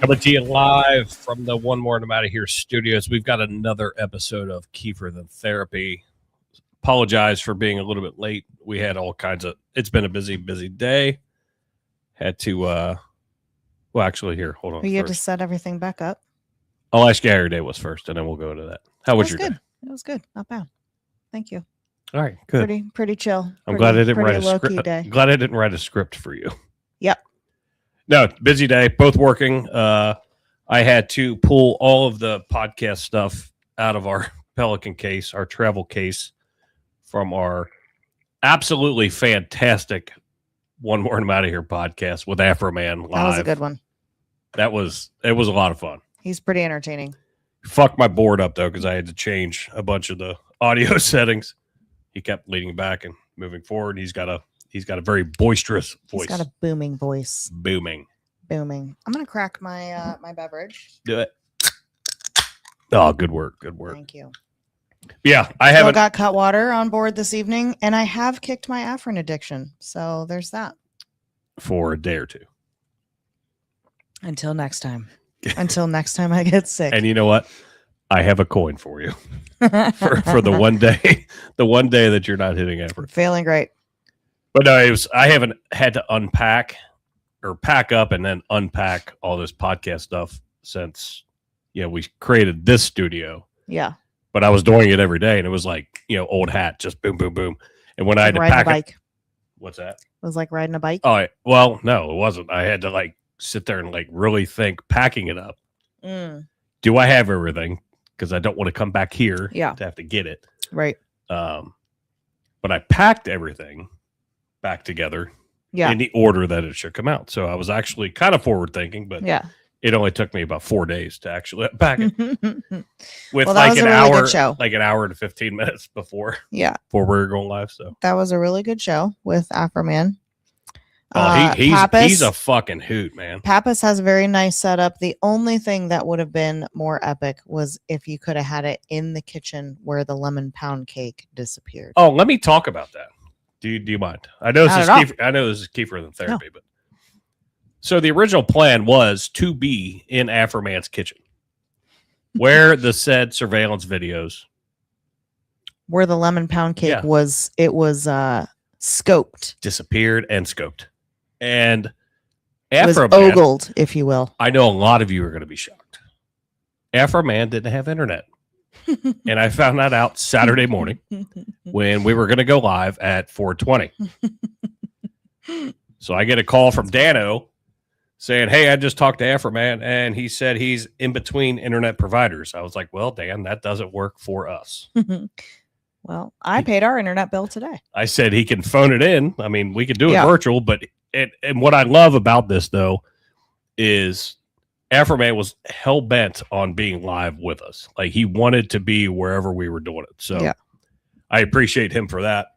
Coming to you live from the One More and I'm Out of Here studios. We've got another episode of Kiefer Than Therapy. Apologize for being a little bit late. We had all kinds of, it's been a busy day. Had to, well, actually, here, hold on. You had to set everything back up. I'll ask you how your day was first, and then we'll go into that. How was your day? It was good. Not bad. Thank you. All right, good. Pretty chill. I'm glad I didn't write a script. Glad I didn't write a script for you. Yep. No, busy day, both working. I had to pull all of the podcast stuff out of our Pelican case, our travel case, from our absolutely fantastic One More and I'm Out of Here podcast with Afro Man live. That was a good one. It was a lot of fun. He's pretty entertaining. Fucked my board up though, because I had to change a bunch of the audio settings. He kept leaning back and moving forward. He's got a very boisterous voice. He's got a booming voice. Booming. I'm gonna crack my my beverage. Do it. Oh, good work. Thank you. Yeah, I Still haven't got cut water on board this evening, and I have kicked my Afrin addiction. So there's that. for a day or two. Until next time. Until next time I get sick. And you know what? I have a coin for you for the one day that you're not hitting Afrin. Feeling great. But no, I haven't had to unpack or pack up and then unpack all this podcast stuff since we created this studio. Yeah. But I was doing it every day, and it was like, old hat, just boom, boom, boom. And when I had to pack a bike. What's that? It was like riding a bike. Oh, well, no, it wasn't. I had to sit there and really think packing it up. Do I have everything? Because I don't want to come back here to have to get it. Right. But I packed everything back together in the order that it should come out. So I was actually kind of forward thinking, but it only took me about 4 days to actually pack it. With an hour and 15 minutes before we were going live. So that was a really good show with Afro Man. He's a fucking hoot, man. Pappas has a very nice setup. The only thing that would have been more epic was if you could have had it in the kitchen where the lemon pound cake disappeared. Oh, let me talk about that. Do you mind? I know this is Kiefer Than Therapy, but so the original plan was to be in Afro Man's kitchen, where the said surveillance videos, where the lemon pound cake was scoped, disappeared and scoped. And Afro Man, ogled, if you will. I know a lot of you are going to be shocked. Afro Man didn't have internet. And I found that out Saturday morning when we were going to go live at 4:20. So I get a call from Dano saying, "Hey, I just talked to Afro Man, and he said he's in between internet providers." I was like, "Well, Dan, that doesn't work for us." Well, I paid our internet bill today. I said he can phone it in. I mean, we could do it virtual, but and what I love about this though is Afro Man was hell bent on being live with us. Like he wanted to be wherever we were doing it. So I appreciate him for that.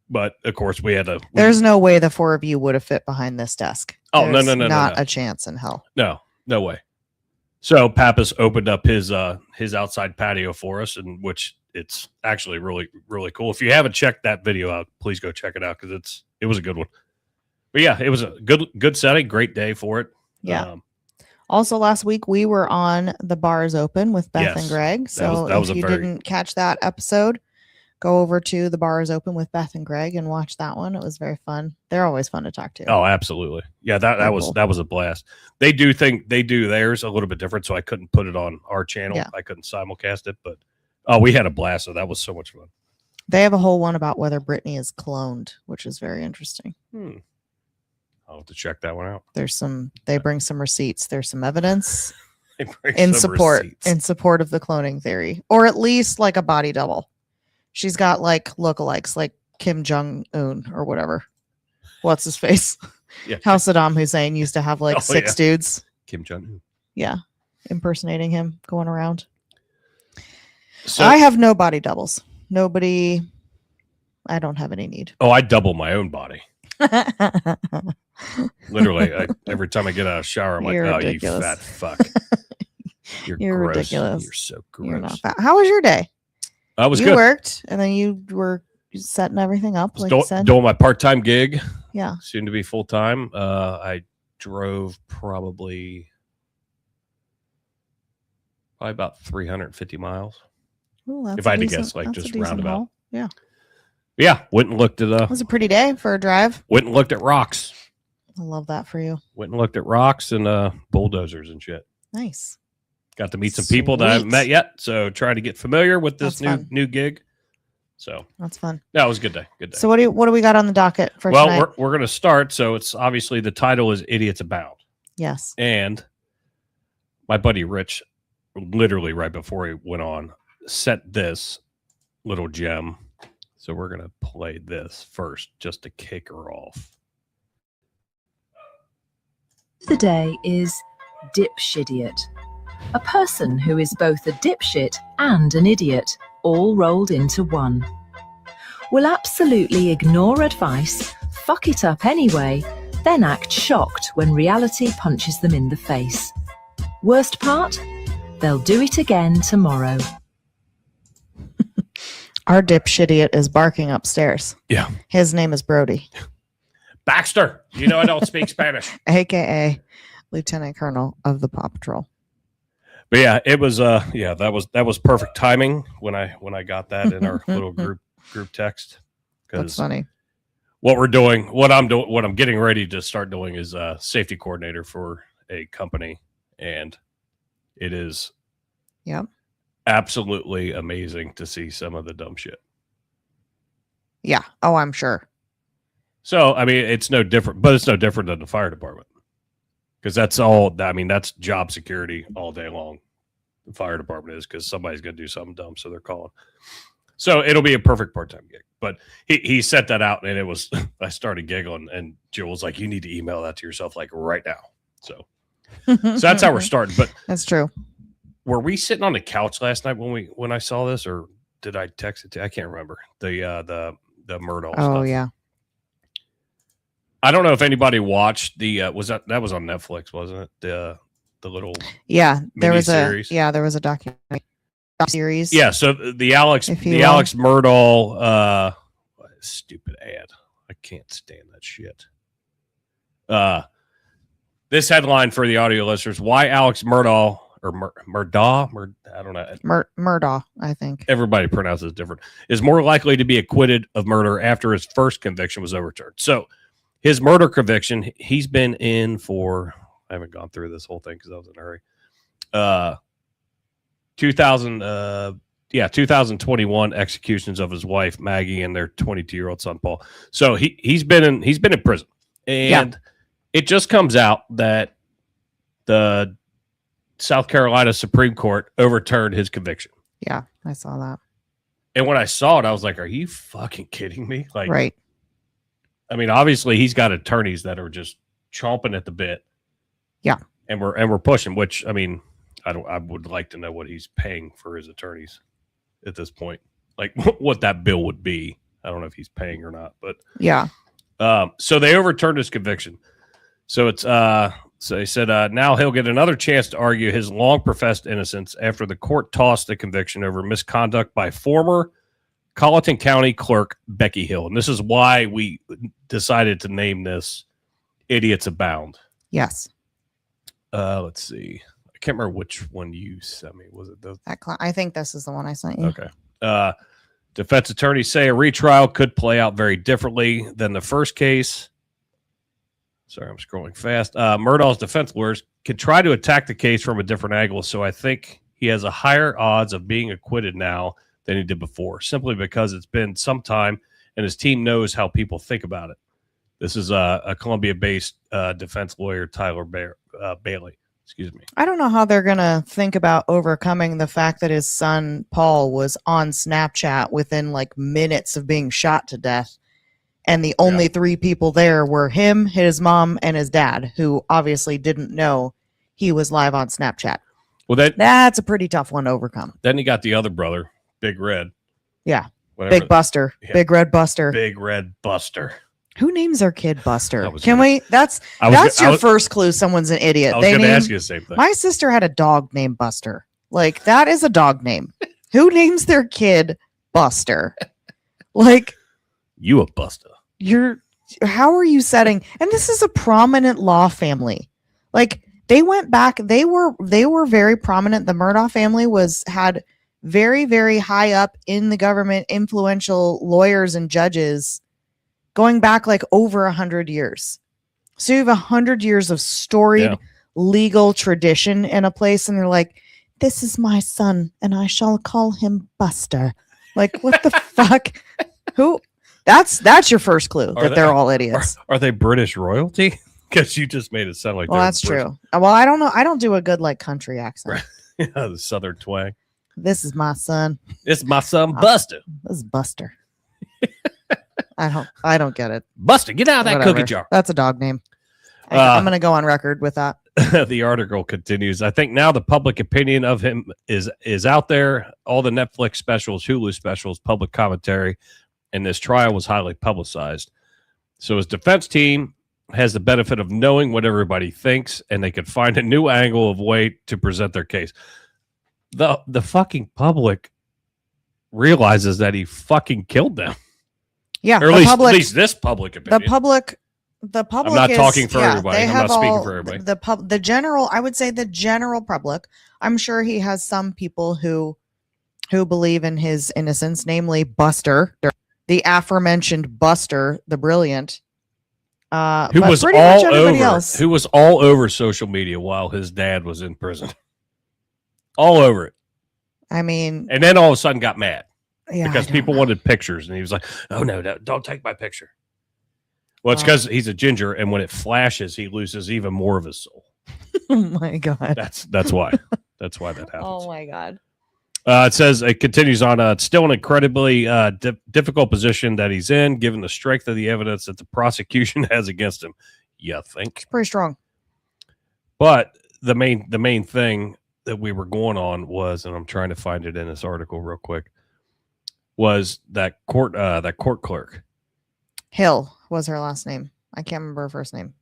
But of course we had to. There's no way the four of you would have fit behind this desk. Oh, no, not a chance in hell. No way. So Pappas opened up his outside patio for us, and which it's actually really, really cool. If you haven't checked that video out, please go check it out because it was a good one. But yeah, it was a good setting, great day for it. Yeah. Also, last week we were on The Bars Open with Beth and Greg. So if you didn't catch that episode, go over to The Bars Open with Beth and Greg and watch that one. It was very fun. They're always fun to talk to. Oh, absolutely. Yeah, that was a blast. They do theirs a little bit different, so I couldn't put it on our channel. I couldn't simulcast it, but we had a blast. So that was so much fun. They have a whole one about whether Britney is cloned, which is very interesting. I'll have to check that one out. They bring some receipts. There's some evidence in support of the cloning theory, or at least like a body double. She's got like lookalikes, like Kim Jong-un or whatever. What's his face? Yeah. How Saddam Hussein used to have like six dudes. Kim Jong-un. Yeah. Impersonating him, going around. So I have no body doubles. Nobody. I don't have any need. Oh, I double my own body. Literally, every time I get out of the shower, I'm You're like, ridiculous. "Oh, you fat fuck! You're gross. ridiculous. You're so gross." You're not fat. How was your day? I was you good. Worked, and then you were setting everything up, like you said. Doing my part-time gig. Yeah. Soon to be full-time. I drove probably Probably about 350 miles. Ooh, if I had to guess, like just roundabout. Haul. Yeah. Yeah. Went and looked at it was a pretty day for a drive. Went and looked at rocks. I love that for you. Went and looked at rocks and bulldozers and shit. Nice. Got to meet some people that I haven't met yet. So trying to get familiar with this new gig. So that's fun. Yeah, it was a good day. Good day. So what do we got on the docket for tonight? Well, we're going to start. So it's obviously the title is Idiots Abound. Yes. And my buddy Rich, literally right before he went on, sent this little gem. So we're going to play this first just to kick her off. The day is Dipshidiot, a person who is both a dipshit and an idiot, all rolled into one. Will absolutely ignore advice, fuck it up anyway, then act shocked when reality punches them in the face. Worst part? They'll do it again tomorrow. Our dipshidiot is barking upstairs. Yeah. His name is Brody. Baxter, you know I don't speak Spanish. AKA Lieutenant Colonel of the Paw Patrol. But yeah, it was that was perfect timing when I got that in our little group text. That's funny. What I'm getting ready to start doing is safety coordinator for a company, and it is absolutely amazing to see some of the dumb shit. Yeah. Oh, I'm sure. So, I mean, it's no different than the fire department. Because that's job security all day long. The fire department is, because somebody's going to do something dumb, so they're calling. So it'll be a perfect part-time gig. But he set that out, and it was, I started giggling, and Jill was like, you need to email that to yourself, like, right now. So that's how we're starting. But that's true. Were we sitting on the couch last night when I saw this, or did I text it to you? I can't remember. The Murdaugh stuff. Oh, yeah. I don't know if anybody watched the that was on Netflix, wasn't it? The little there was series. There was a documentary series. Yeah, so the Alex Murdaugh stupid ad. I can't stand that shit. This headline for the audio listeners: why Alex Murdaugh or Murdaugh? I don't know. Murdaugh, I think. Everybody pronounces it different. Is more likely to be acquitted of murder after his first conviction was overturned. So his murder conviction, he's been in for, I haven't gone through this whole thing because I was in a hurry. 2021 executions of his wife Maggie and their 22-year-old son Paul. So he's been in prison, and it just comes out that the South Carolina Supreme Court overturned his conviction. Yeah, I saw that. And when I saw it, I was like, "Are you fucking kidding me?" Like, right. I mean, obviously he's got attorneys that are just chomping at the bit. Yeah. And we're pushing, which, I mean, I would like to know what he's paying for his attorneys at this point. Like what that bill would be. I don't know if he's paying or not, but yeah. So they overturned his conviction. So it's so they said now he'll get another chance to argue his long professed innocence after the court tossed the conviction over misconduct by former Colleton County Clerk Becky Hill. And this is why we decided to name this Idiots Abound. Yes. Let's see. I can't remember which one you sent me. Was it I think this is the one I sent you. Okay. Defense attorneys say a retrial could play out very differently than the first case. Sorry, I'm scrolling fast. Murdaugh's defense lawyers could try to attack the case from a different angle. So I think he has a higher odds of being acquitted now than he did before, simply because it's been some time and his team knows how people think about it. This is a Columbia-based defense lawyer, Tyler Bailey. Excuse me. I don't know how they're going to think about overcoming the fact that his son, Paul, was on Snapchat within like minutes of being shot to death. And the only three people there were him, his mom, and his dad, who obviously didn't know he was live on Snapchat. Well, that's a pretty tough one to overcome. Then you got the other brother, Big Red. Yeah. Whatever. Big Buster. Yeah. Big Red Buster. Big Red Buster. Who names their kid Buster? That's your first clue someone's an idiot. I was going to ask you the same thing. My sister had a dog named Buster. Like, that is a dog name. Who names their kid Buster? Like, you a Buster. How are you setting? And this is a prominent law family. Like, They went back. They were very prominent. The Murdaugh family had very, very high up in the government, influential lawyers and judges going back like over 100 years. So you have 100 years of storied legal tradition in a place, and they're like, this is my son, and I shall call him Buster. Like, what the fuck? Who? That's your first clue that they're all idiots. Are they British royalty? Because you just made it sound like. Well, that's true. Well, I don't know. I don't do a good like country accent. Yeah, the southern twang. This is my son. This is my son, Buster. This is Buster. I don't get it. Buster, get out of that cookie jar. That's a dog name. I'm going to go on record with that. The article continues. I think now the public opinion of him is out there. All the Netflix specials, Hulu specials, public commentary, and this trial was highly publicized. So his defense team has the benefit of knowing what everybody thinks, and they could find a new angle of way to present their case. The fucking public realizes that he fucking killed them. Yeah, or at least this public opinion. The public. I'm not talking for everybody. I'm not speaking for everybody. The general, I would say the general public. I'm sure he has some people who believe in his innocence, namely Buster, the aforementioned Buster, the brilliant. Who was all over social media while his dad was in prison. All over it. I mean, and then all of a sudden got mad because people know. Wanted pictures, and he was like, "Oh no, don't take my picture." Well, it's because he's a ginger, and when it flashes, he loses even more of his soul. Oh my god! That's why. That's why that happens. Oh my god! It says it continues on. It's still an incredibly difficult position that he's in, given the strength of the evidence that the prosecution has against him. You think? It's pretty strong. But the main thing that we were going on was, and I'm trying to find it in this article real quick, was that court clerk. Hill was her last name. I can't remember her first name.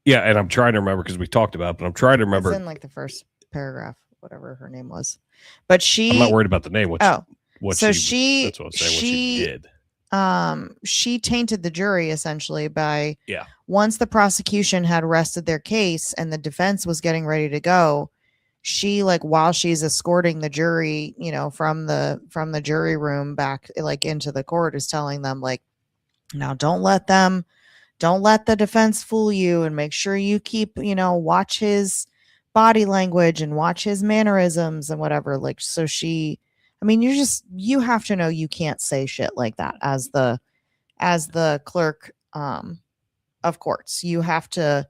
Yeah, and I'm trying to remember because we talked about it, but I'm trying to remember. It's in like the first paragraph, whatever her name was. But I'm not worried about the name. She did. She tainted the jury essentially by once the prosecution had rested their case and the defense was getting ready to go, she, like, while she's escorting the jury, from the jury room back like into the court, is telling them, like, now don't let the defense fool you, and make sure you keep, watch his body language and watch his mannerisms and whatever. Like, so you have to know you can't say shit like that as the clerk of courts. You have to,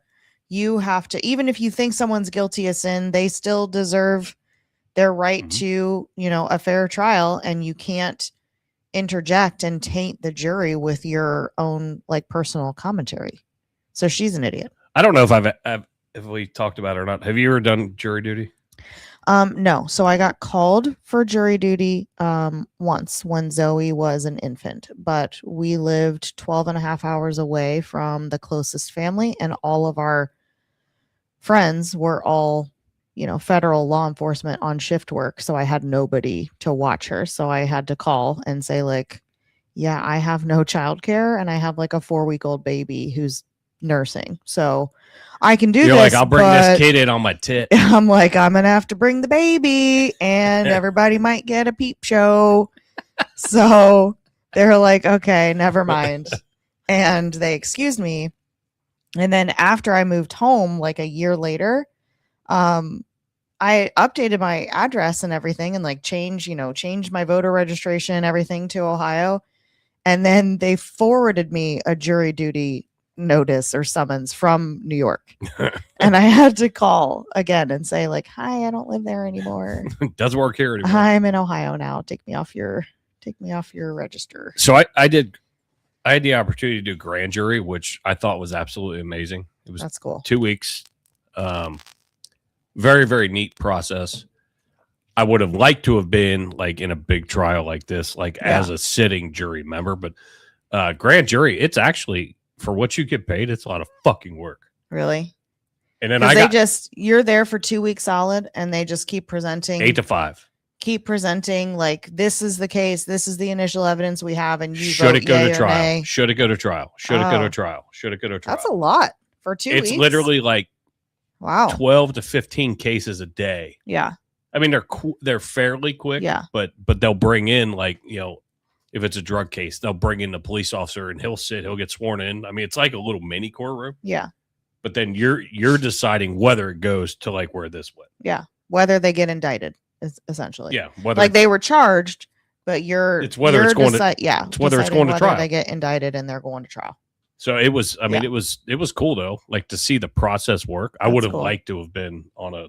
even if you think someone's guilty of sin, they still deserve their right to, a fair trial, and you can't interject and taint the jury with your own like personal commentary. So she's an idiot. I don't know if we talked about it or not. Have you ever done jury duty? No. So I got called for jury duty once when Zoe was an infant, but we lived 12 and a half hours away from the closest family, and all of our friends were all, federal law enforcement on shift work. So I had nobody to watch her. So I had to call and say, like, yeah, I have no childcare, and I have like a 4-week-old baby who's nursing. So I can do this. You're like, I'll bring this kid in on my tit. I'm like, I'm going to have to bring the baby, and everybody might get a peep show. So they're like, okay, never mind. And they excused me. And then after I moved home, like a year later, I updated my address and everything, and like changed my voter registration and everything to Ohio. And then they forwarded me a jury duty notice or summons from New York. And I had to call again and say, like, hi, I don't live there anymore. Doesn't work here anymore. I'm in Ohio now. Take me off your register. So I had the opportunity to do grand jury, which I thought was absolutely amazing. That's cool. 2 weeks. Very, very neat process. I would have liked to have been like in a big trial like this, like as a sitting jury member, but grand jury, it's actually, for what you get paid, it's a lot of fucking work. Really? And then you're there for 2 weeks solid, and they just keep presenting 8 to 5. Keep presenting, like, this is the case, this is the initial evidence we have, and you should it go to trial? Should it go to trial? Should it go to trial? Should it go to trial? That's a lot for 2 weeks. It's literally like Wow. 12 to 15 cases a day. Yeah. I mean, they're fairly quick. Yeah. But they'll bring in, like, you know, if it's a drug case, they'll bring in the police officer and he'll get sworn in. I mean, it's like a little mini courtroom. Yeah. But then you're deciding whether it goes to like where this went. Yeah. Whether they get indicted, essentially. Yeah. Whether like they were charged, but it's going to trial. They get indicted and they're going to trial. So it was, I mean, it was cool though. Like to see the process work. I would have liked to have been on a,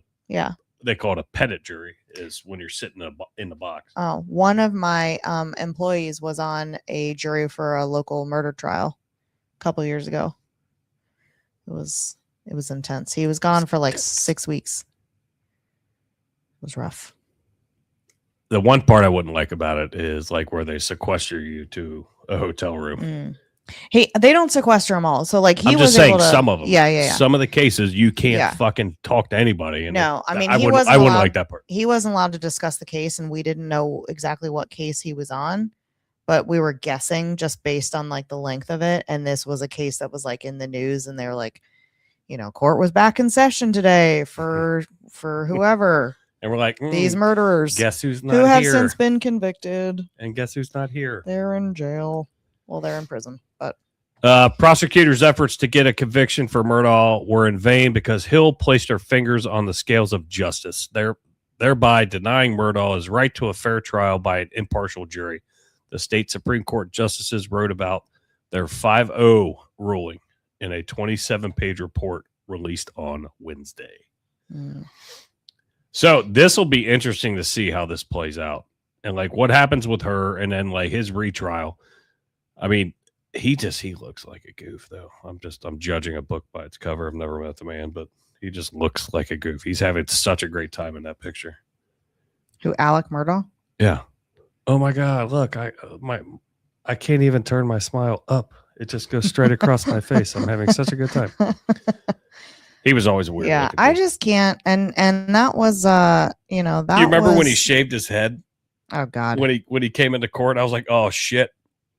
they call it a pettit jury, is when you're sitting in the box. Oh, one of my employees was on a jury for a local murder trial a couple of years ago. It was intense. He was gone for like 6 weeks. It was rough. The one part I wouldn't like about it is like where they sequester you to a hotel room. They don't sequester them all. So like I'm just saying some of them. Yeah. Some of the cases you can't fucking talk to anybody. And no, I mean, I wouldn't like that part. He wasn't allowed to discuss the case, and we didn't know exactly what case he was on, but we were guessing just based on like the length of it. And this was a case that was like in the news, and they were like, you know, court was back in session today for whoever. And we're like, these murderers. Guess who's not here? Who have here? since been convicted. And guess who's not here? They're in jail. Well, they're in prison, but. Prosecutors' efforts to get a conviction for Murdaugh were in vain because Hill placed her fingers on the scales of justice, thereby denying Murdaugh his right to a fair trial by an impartial jury. The state Supreme Court justices wrote about their 5-0 ruling in a 27-page report released on Wednesday. So this will be interesting to see how this plays out and like what happens with her, and then like his retrial. I mean, he looks like a goof though. I'm judging a book by its cover. I've never met the man, but he just looks like a goof. He's having such a great time in that picture. Who, Alec Murdaugh? Yeah. Oh my God. Look, I can't even turn my smile up. It just goes straight across my face. I'm having such a good time. He was always a weird. Yeah, I just can't. And that was that. You remember when he shaved his head? Oh God. When he came into court, I was like, oh shit.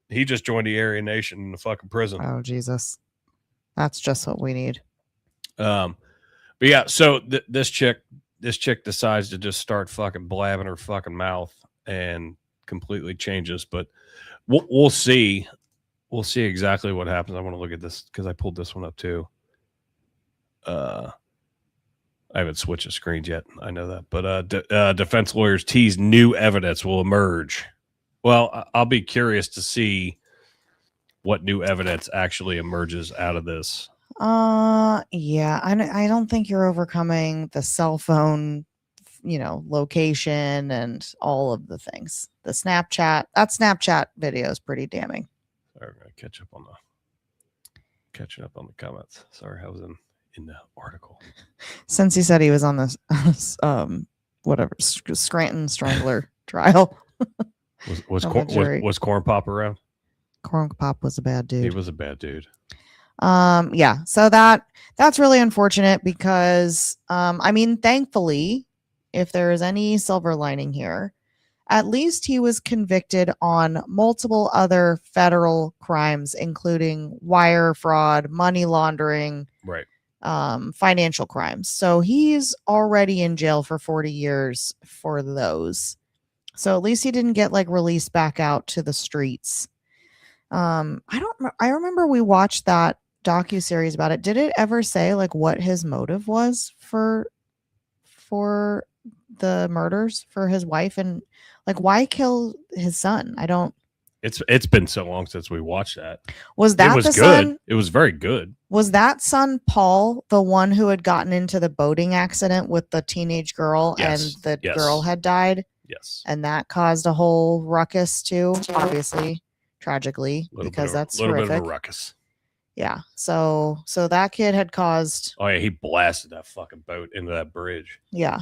He just joined the Aryan Nation in the fucking prison. Oh Jesus. That's just what we need. But yeah, so this chick decides to just start fucking blabbing her fucking mouth and completely changes, but we'll see. We'll see exactly what happens. I want to look at this because I pulled this one up too. I haven't switched the screens yet. I know that, but defense lawyers tease new evidence will emerge. Well, I'll be curious to see what new evidence actually emerges out of this. Yeah, I don't think you're overcoming the cell phone, location and all of the things. The Snapchat, that Snapchat video is pretty damning. Sorry, I'm gonna catching up on the comments. Sorry, I was in the article. Since he said he was on this Scranton Strangler trial. Was Corn Pop around? Corn Pop was a bad dude. He was a bad dude. Yeah. So that's really unfortunate because I mean, thankfully, if there is any silver lining here, at least he was convicted on multiple other federal crimes, including wire fraud, money laundering, right, financial crimes. So he's already in jail for 40 years for those. So at least he didn't get released back out to the streets. I remember we watched that docuseries about it. Did it ever say what his motive was for the murders for his wife, and why kill his son? I don't. It's been so long since we watched that. Was that it was the good? Son? It was very good. Was that son Paul the one who had gotten into the boating accident with the teenage girl, yes. and the girl had died? Yes. And that caused a whole ruckus too, obviously, tragically, because that's horrific. A little bit of a ruckus. Yeah. So that kid had caused. Oh yeah, he blasted that fucking boat into that bridge. Yeah.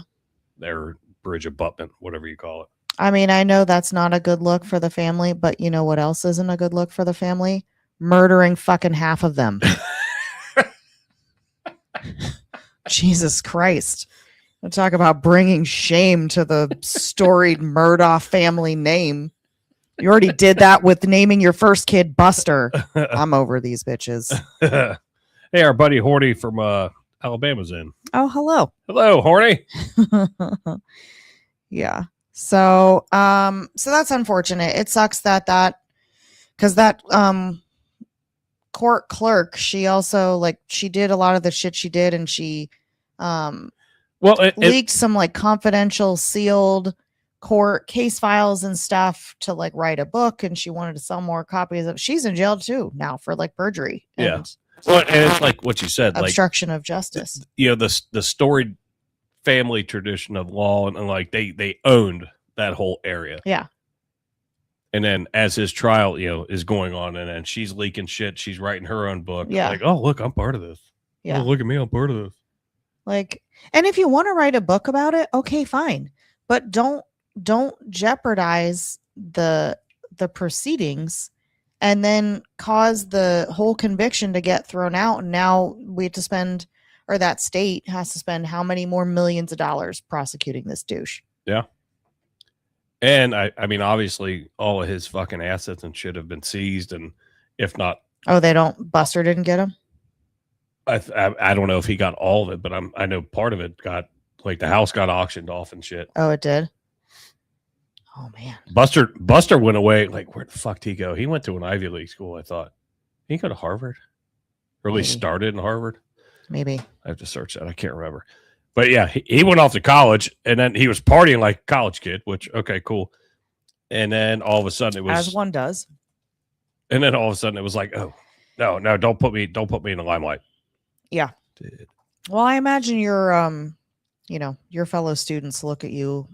Their bridge abutment, whatever you call it. I mean, I know that's not a good look for the family, but you know what else isn't a good look for the family? Murdering fucking half of them. Jesus Christ. We'll talk about bringing shame to the storied Murdaugh family name. You already did that with naming your first kid Buster. I'm over these bitches. Hey, our buddy Horty from Alabama's in. Oh, hello. Hello, horny. Yeah. So that's unfortunate. It sucks because that court clerk, she also she did a lot of the shit she did, and she leaked some confidential sealed court case files and stuff to write a book, and she wanted to sell more copies of. She's in jail too now for perjury. And well, and it's like what you said, obstruction of justice. The storied family tradition of law, and they owned that whole area. Yeah. And then as his trial, is going on, and then she's leaking shit. She's writing her own book. Yeah. Oh, look, I'm part of this. Yeah. Oh, look at me. I'm part of this. And if you want to write a book about it, okay, fine. But don't jeopardize the proceedings and then cause the whole conviction to get thrown out. And now we have to spend, or that state has to spend how many more millions of dollars prosecuting this douche. Yeah. And I mean, obviously, all of his fucking assets and shit have been seized, and if not, Buster didn't get him. I don't know if he got all of it, but I know part of it got the house got auctioned off and shit. Oh, it did. Oh man, Buster went away. Where the fuck did he go? He went to an Ivy League school. I thought he go to Harvard, or at least started in Harvard. Maybe I have to search that. I can't remember. But yeah, he went off to college, and then he was partying like a college kid, which, okay, cool. And then all of a sudden it was, as one does. And then all of a sudden it was oh, no, don't put me in the limelight. Yeah. Dude. Well, I imagine your your fellow students look at you,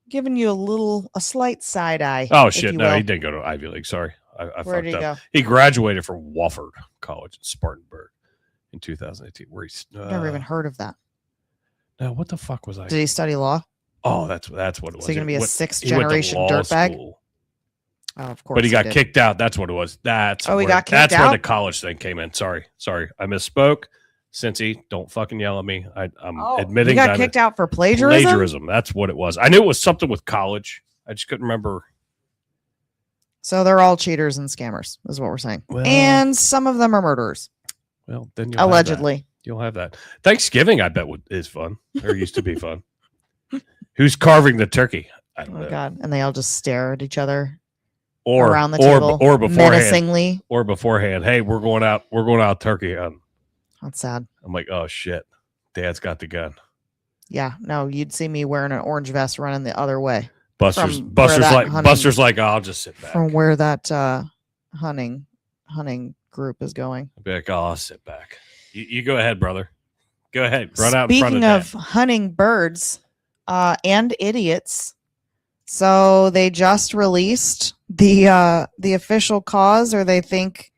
giving you a slight side eye. Oh shit! No, he didn't go to Ivy League. Sorry, I Where did he go? He graduated from Wofford College in Spartanburg in 2018. Where he's never even heard of that. No, what the fuck was I? Did he study law? Oh, that's what it was. So he's gonna be a sixth generation dirtbag. Oh, of course. But he got kicked out. That's what it was. He got kicked out. That's where the college thing came in. Sorry, I misspoke. Cincy, don't fucking yell at me. I'm admitting he got kicked out for plagiarism. That's what it was. I knew it was something with college. I just couldn't remember. So they're all cheaters and scammers, is what we're saying. Well, and some of them are murderers. Well, then allegedly. You'll have that. Thanksgiving, I bet, is fun. Or used to be fun. Who's carving the turkey? I don't know. God! And they all just stare at each other, or around the table, or beforehand, menacingly, or beforehand. Hey, we're going out turkey hunting. That's sad. I'm like, oh shit, Dad's got the gun. Yeah, no, you'd see me wearing an orange vest running the other way. Buster's like, oh, I'll just sit back from where that hunting group is going. I'll be like, oh, I'll sit back. You go ahead, brother. Go ahead. Run out in front Speaking of hunting birds and idiots, so they just released the official cause, or they think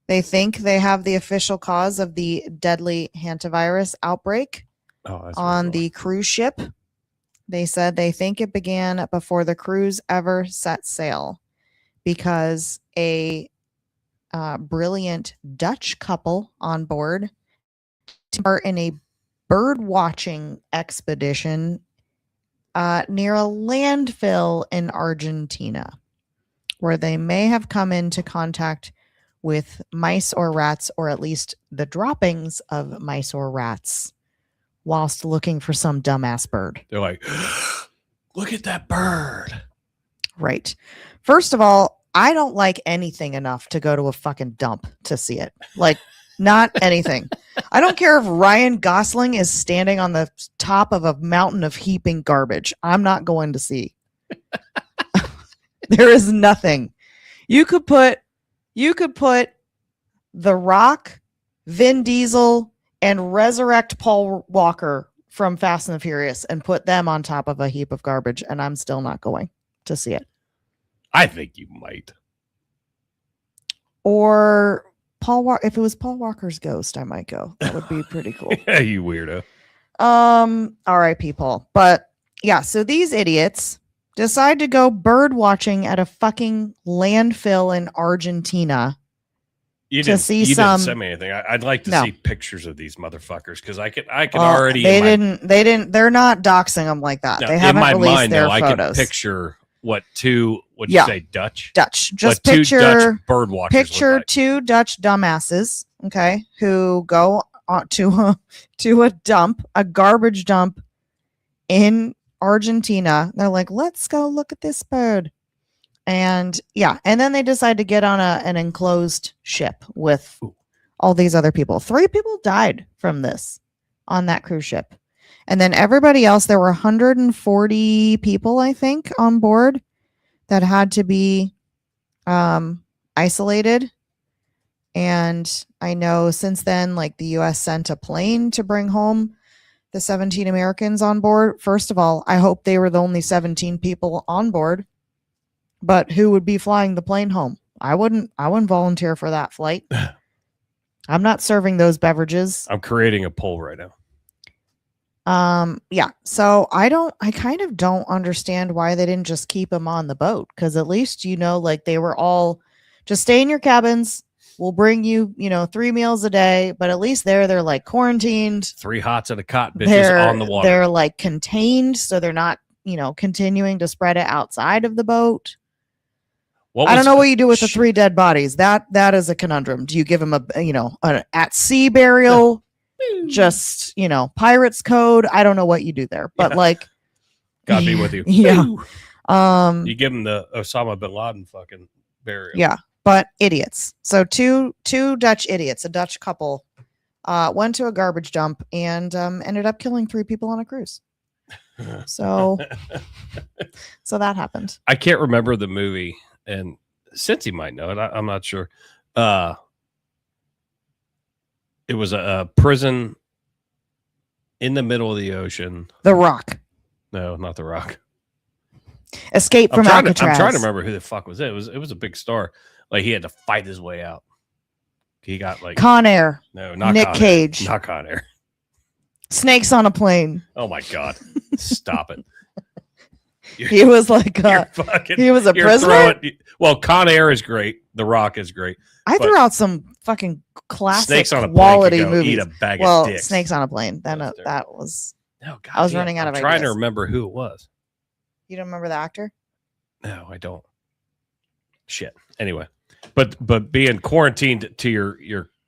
they have the official cause of the deadly hantavirus outbreak on the cruise ship. They said they think it began before the cruise ever set sail, because a brilliant Dutch couple on board are in a bird watching expedition near a landfill in Argentina, where they may have come into contact with mice or rats, or at least the droppings of mice or rats, whilst looking for some dumbass bird. They're like, look at that bird. Right. First of all, I don't like anything enough to go to a fucking dump to see it. Not anything. I don't care if Ryan Gosling is standing on the top of a mountain of heaping garbage. I'm not going to see. There is nothing. You could put The Rock, Vin Diesel, and resurrect Paul Walker from Fast and the Furious and put them on top of a heap of garbage, and I'm still not going to see it. I think you might. Or if it was Paul Walker's ghost, I might go. That would be pretty cool. Yeah, you weirdo. R.I.P. Paul. But yeah, so these idiots decide to go bird watching at a fucking landfill in Argentina. You didn't send me anything. I'd like to see pictures of these motherfuckers, because I could already. They didn't. They're not doxing them like that. No, they haven't released their photos. I can picture what'd you say, Dutch? Just picture two Dutch bird watchers. Picture two Dutch dumbasses, okay, who go to a dump, a garbage dump in Argentina. They're like, let's go look at this bird. And and then they decide to get on an enclosed ship with all these other people. 3 people died from this on that cruise ship. And then everybody else, there were 140 people, I think, on board that had to be isolated. And I know since then, like, the U.S. sent a plane to bring home the 17 Americans on board. First of all, I hope they were the only 17 people on board. But who would be flying the plane home? I wouldn't volunteer for that flight. I'm not serving those beverages. I'm creating a poll right now. So I kind of don't understand why they didn't just keep them on the boat. Cause at least, like, they were all just stay in your cabins. We'll bring you, 3 meals a day, but at least they're like quarantined. 3 hots and a cot bitches on the water. They're like contained. So they're not, continuing to spread it outside of the boat. I don't know what you do with the 3 dead bodies. That is a conundrum. Do you give them an at sea burial? Just, pirates code? I don't know what you do there, but like, God be with you. Yeah. You give them the Osama bin Laden fucking burial. Yeah, but idiots. So two Dutch idiots, a Dutch couple, went to a garbage dump and ended up killing 3 people on a cruise. So that happened. I can't remember the movie. And since he might know it, I'm not sure. It was a prison in the middle of the ocean. The Rock. No, not The Rock. Escape from Alcatraz. I'm trying to remember who the fuck was it. It was a big star. Like, he had to fight his way out. He got like Con Air. No, not Nick Con Cage. Air. Not Con Air. Snakes on a Plane. Oh my God! Stop it. He was like he was a prisoner. Well, Con Air is great. The Rock is great. I threw out some fucking classic Snakes on a quality plane movies. Eat a bag of dicks. Snakes on a Plane. Then that was. No, God, I was running out of I'm ideas. trying to remember who it was. You don't remember the actor? No, I don't. Shit. Anyway, but being quarantined to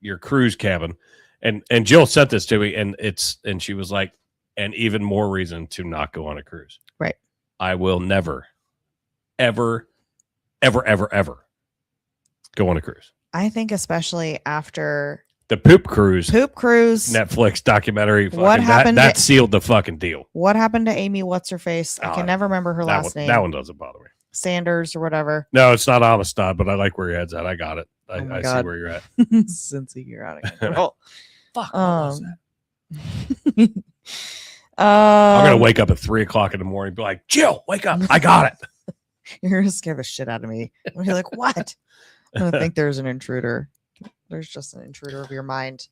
your cruise cabin, and Jill sent this to me, and she was like, and even more reason to not go on a cruise. Right. I will never, ever, ever, ever, ever go on a cruise. I think especially after the Poop Cruise Netflix documentary. What happened? That sealed the fucking deal. What happened to Amy? What's her face? I can never remember her last name. That one doesn't bother me. Sanders or whatever. No, it's not Amistad, but I like where your head's at. I got it. I see where you're at. Cincy, you're out of control. Fuck. What was that? I'm gonna wake up at 3:00 in the morning and be like, Jill, wake up. I got it. You're gonna scare the shit out of me. You're like, what? I don't think there's an intruder. There's just an intruder of your mind.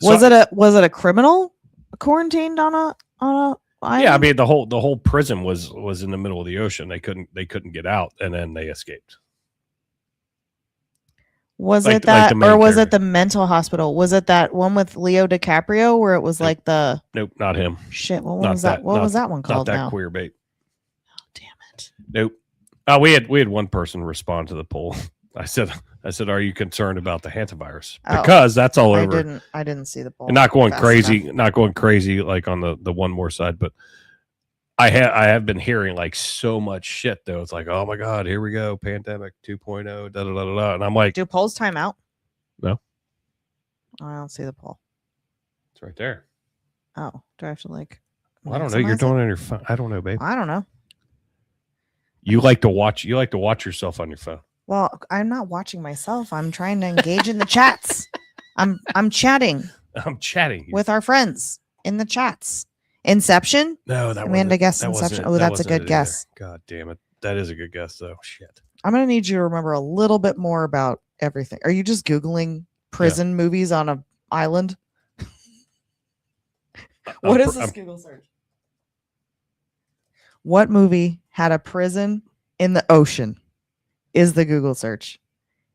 Was it a criminal quarantined on a island? Yeah, I mean the whole prison was in the middle of the ocean. They couldn't get out, and then they escaped. Was it that, or was it the mental hospital? Was it that one with Leo DiCaprio where it was like the? Nope, not him. Shit, what was that? What was that one called? Not that now? queer bait. Oh, damn it! Nope. We had one person respond to the poll. I said, are you concerned about the hantavirus? Because that's all over. I didn't see the poll. And not going crazy like on the one more side, but I have been hearing like so much shit though. It's like, oh my God, here we go, pandemic 2.0, da da da da. And I'm like, do polls time out? No. I don't see the poll. It's right there. Oh, do I have to like? Well, I don't know. You're doing it on your phone. I don't know, babe. I don't know. You like to watch yourself on your phone. Well, I'm not watching myself. I'm trying to engage in the chats. I'm chatting. I'm chatting with our friends in the chats. Inception? No, that Amanda guessed Inception. Oh, that's a good guess. God damn it. That is a good guess though. Shit. I'm going to need you to remember a little bit more about everything. Are you just Googling prison movies on an island? What is this Google search? What movie had a prison in the ocean? Is the Google search.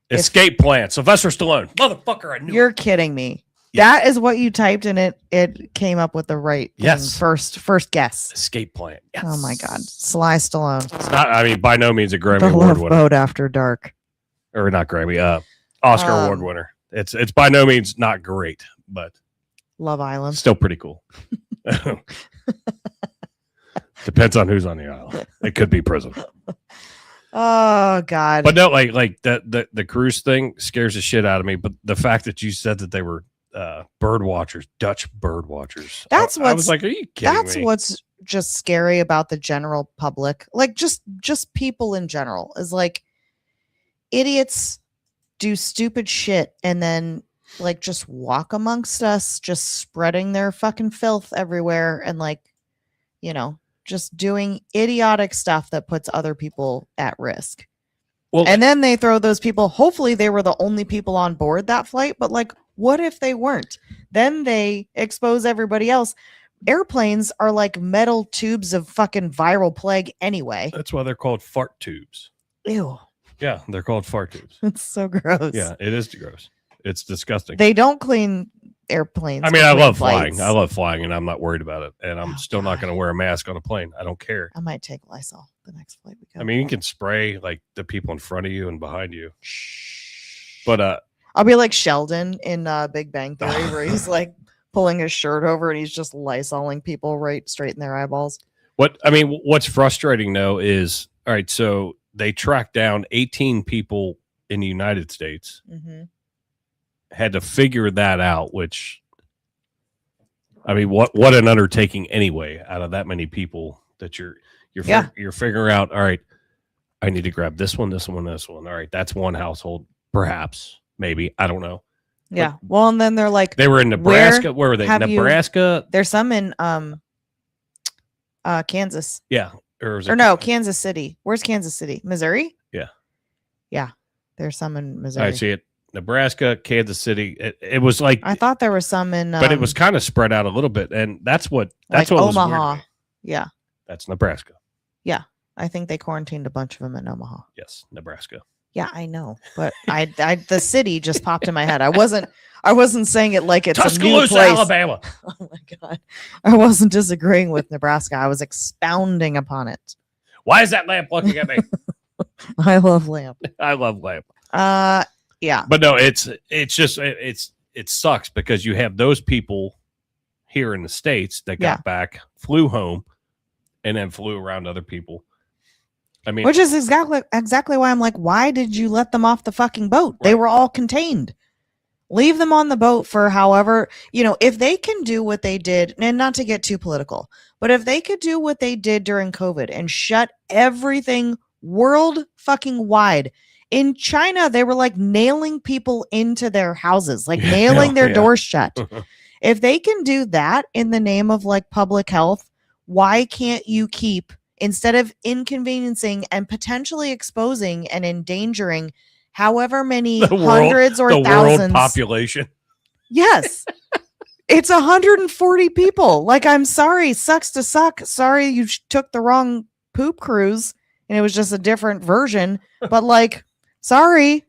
Escape Plan. Sylvester Stallone. Motherfucker, I knew You're kidding me. Yeah. That is what you typed and it came up with the right first guess. Escape Plan. Yes. Oh my God. Sly Stallone. It's not, I mean, by no means a Grammy the Award Love winner. Boat After Dark. Or not Grammy, Oscar Award winner. It's by no means not great, but Love Island. Still pretty cool. Depends on who's on the island. It could be prison. Oh God. But no, like the cruise thing scares the shit out of me. But the fact that you said that they were bird watchers, Dutch bird watchers. I was like, are you kidding me? That's what's just scary about the general public. Like just people in general is like idiots do stupid shit and then like just walk amongst us, just spreading their fucking filth everywhere and like, you know, just doing idiotic stuff that puts other people at risk. Well, and then they throw those people, hopefully they were the only people on board that flight, but like, what if they weren't? Then they expose everybody else. Airplanes are like metal tubes of fucking viral plague anyway. That's why they're called fart tubes. Ew. Yeah, they're called fart tubes. It's so gross. Yeah, it is gross. It's disgusting. They don't clean airplanes. I mean, I love flying. I love flying, and I'm not worried about it. And I'm still not going to wear a mask on a plane. I don't care. I might take Lysol the next flight we go. I mean, you can spray like the people in front of you and behind you. But I'll be like Sheldon in Big Bang Theory, where he's like pulling his shirt over and he's just Lysoling people right straight in their eyeballs. What's frustrating though is, all right, so they tracked down 18 people in the United States. Mm-hmm. Had to figure that out, which, I mean, what an undertaking anyway, out of that many people that you're figuring out. All right, I need to grab this one. All right, that's one household, perhaps, maybe, I don't know. Yeah. But, well, and then they're like, they were in Nebraska. Where were they? Nebraska. There's some in Kansas. Yeah. Kansas City. Where's Kansas City? Missouri? Yeah. Yeah. There's some in Missouri. I see it. Nebraska, Kansas City. It was like, I thought there was some in, but it was kind of spread out a little bit, and that's what Omaha. Was yeah, that's Nebraska. Yeah, I think they quarantined a bunch of them in Omaha. Yes, Nebraska. Yeah, I know, but I the city just popped in my head. I wasn't saying it like it's Tuscaloosa, a new place. Alabama. Oh my God, I wasn't disagreeing with Nebraska. I was expounding upon it. Why is that lamp looking at me? I love lamp. I love lamp. Yeah, but no, it sucks because you have those people here in the States that got back, flew home, and then flew around other people. I mean, which is exactly why I'm like, why did you let them off the fucking boat? Right. They were all contained. Leave them on the boat for however, if they can do what they did, and not to get too political, but if they could do what they did during COVID and shut everything world fucking wide. In China, they were like nailing people into their houses, like nailing their doors shut. If they can do that in the name of like public health, why can't you keep, instead of inconveniencing and potentially exposing and endangering however many hundreds or thousands world population? Yes. It's 140 people. Like, I'm sorry, sucks to suck. Sorry you took the wrong poop cruise and it was just a different version. But like, sorry,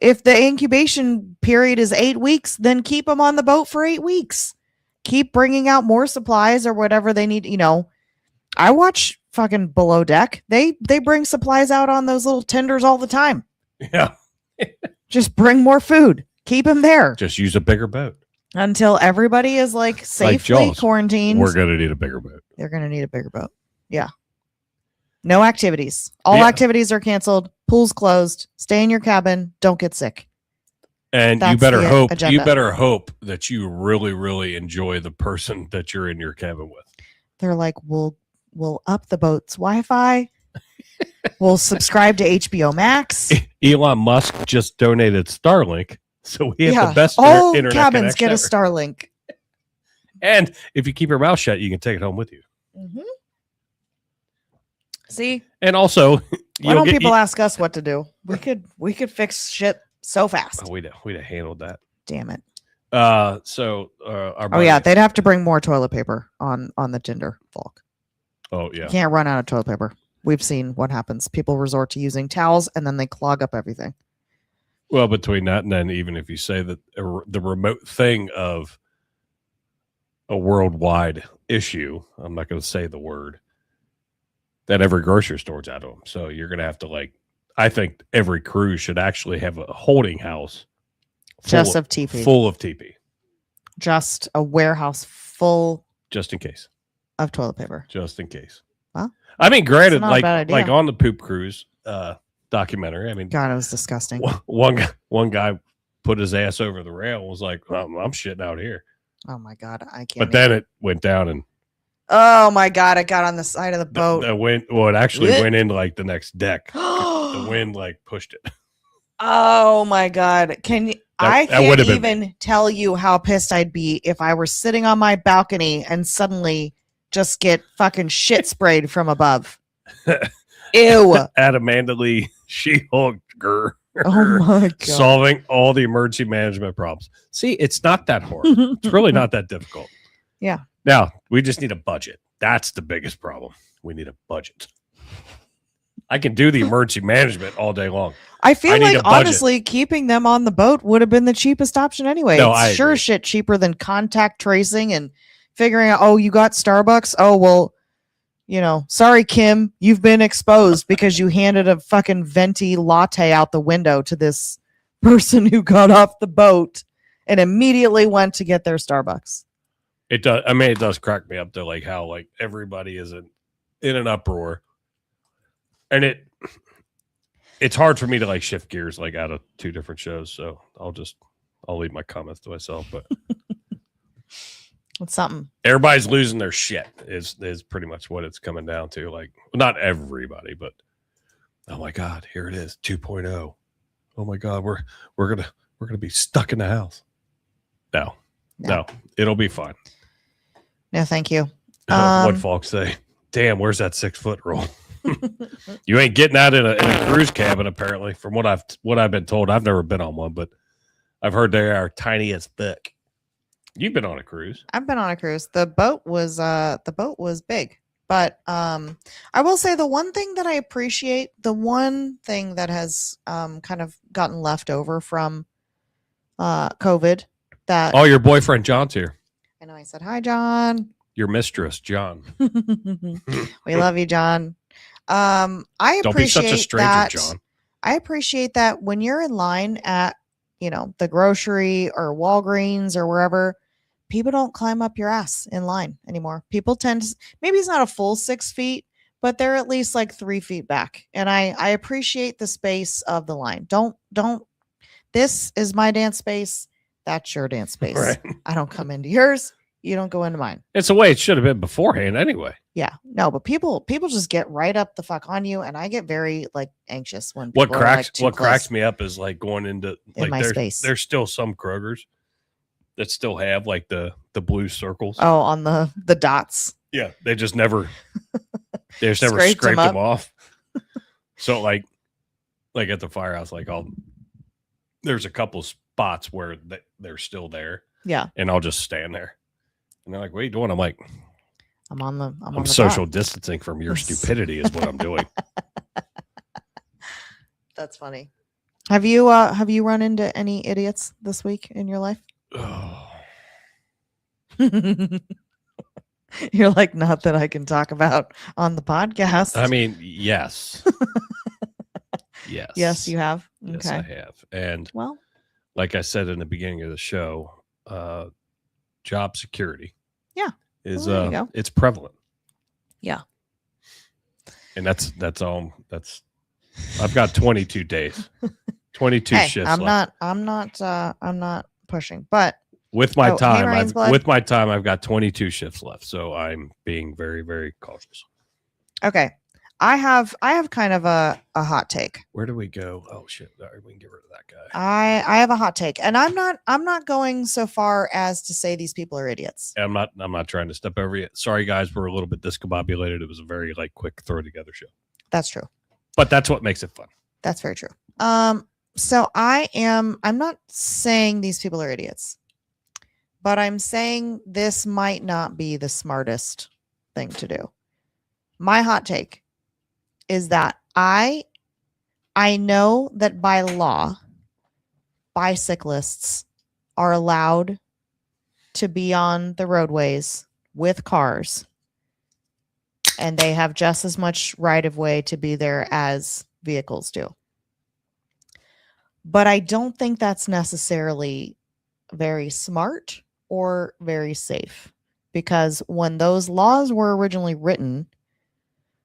if the incubation period is 8 weeks, then keep them on the boat for 8 weeks. Keep bringing out more supplies or whatever they need. I watch fucking Below Deck. They bring supplies out on those little tenders all the time. Yeah. Just bring more food. Keep them there. Just use a bigger boat. Until everybody is like safely quarantined. We're going to need a bigger boat. They're going to need a bigger boat. Yeah. No activities. All activities are canceled. Pool's closed. Stay in your cabin. Don't get sick. And you better hope that you really, really enjoy the person that you're in your cabin with. They're like, we'll up the boat's Wi-Fi. We'll subscribe to HBO Max. Elon Musk just donated Starlink, so we have the best all internet cabins get ever. a Starlink. And if you keep your mouth shut, you can take it home with you. Mm-hmm. See, and also, why don't people ask us what to do? We could fix shit so fast. Oh, we'd have handled that. Damn it. They'd have to bring more toilet paper on the Tinder Volk. Oh yeah, you can't run out of toilet paper. We've seen what happens. People resort to using towels and then they clog up everything. Well, between that and then, even if you say that the remote thing of a worldwide issue, I'm not going to say the word, that every grocery store's out of them. So you're going to have to I think every cruise should actually have a holding house just of TP. Full of TP. just a warehouse full just in case of toilet paper. Just in case. Well, I mean, granted, like on the Poop Cruise documentary, I mean, God, it was disgusting. One guy put his ass over the rail and was like, I'm shitting out here. Oh my God, I can't. But then it went down and. Oh my God, it got on the side of the boat. It actually went into like the next deck. The wind like pushed it. Oh my God. I can't even tell you how pissed I'd be if I were sitting on my balcony and suddenly just get fucking shit sprayed from above. Ew. At Amanda Lee She-Hulk. Oh my God. Solving all the emergency management problems. See, it's not that hard. It's really not that difficult. Yeah. Now, we just need a budget. That's the biggest problem. We need a budget. I can do the emergency management all day long. I feel like, honestly, keeping them on the boat would have been the cheapest option anyway. No, it's sure shit cheaper than contact tracing and figuring out, oh, you got Starbucks? Oh, well, sorry, Kim, you've been exposed because you handed a fucking venti latte out the window to this person who got off the boat and immediately went to get their Starbucks. It does. I mean, it does crack me up though, like how like everybody is in an uproar, and it's hard for me to like shift gears like out of two different shows. So I'll leave my comments to myself. But it's something. Everybody's losing their shit is pretty much what it's coming down to. Like, well, not everybody, but oh my God, here it is, 2.0. Oh my God, we're gonna be stuck in the house. No, it'll be fine. No, thank you. What folks say? Damn, where's that 6 foot rule? You ain't getting out in a cruise cabin, apparently. From what I've been told, I've never been on one, but I've heard they are tiny as fuck. You've been on a cruise. I've been on a cruise. The boat was big, but I will say the one thing that I appreciate, the one thing that has kind of gotten left over from COVID. That your boyfriend John's here. I know. I said hi, John. Your mistress, John. We love you, John. I don't be such a stranger, that, John. I appreciate that when you're in line at the grocery or Walgreens or wherever, people don't climb up your ass in line anymore. People tend to, maybe it's not a full 6 feet, but they're at least like 3 feet back, and I appreciate the space of the line. Don't. This is my dance space. That's your dance space. Right. I don't come into yours. You don't go into mine. It's the way it should have been beforehand anyway. Yeah. No, but people just get right up the fuck on you, and I get very like anxious when people what cracks me up is like going into like my space. There's still some Krogers that still have like the blue circles. Oh, on the dots. Yeah, they just never scraped them off. So like at the firehouse, like there's a couple spots where they're still there. Yeah. And I'll just stand there. And they're like, what are you doing? I'm like, I'm on the social distancing from your stupidity is what I'm doing. That's funny. Have you run into any idiots this week in your life? Oh. You're like, not that I can talk about on the podcast. I mean, yes. Yes. Yes, you have. Okay. Yes, I have. And well, like I said in the beginning of the show, job security. Yeah. Is it's prevalent. Yeah. And that's all. I've got 22 days. 22 shifts. I'm not pushing, but with my time, I've got 22 shifts left. So I'm being very, very cautious. Okay. I have kind of a hot take. Where do we go? Oh shit. All right, we can get rid of that guy. I have a hot take, and I'm not going so far as to say these people are idiots. I'm not trying to step over you. Sorry guys, we're a little bit discombobulated. It was a very like quick throw together show. That's true. But that's what makes it fun. That's very true. So I'm not saying these people are idiots, but I'm saying this might not be the smartest thing to do. My hot take is that I know that by law, bicyclists are allowed to be on the roadways with cars, and they have just as much right of way to be there as vehicles do. But I don't think that's necessarily very smart or very safe. Because when those laws were originally written,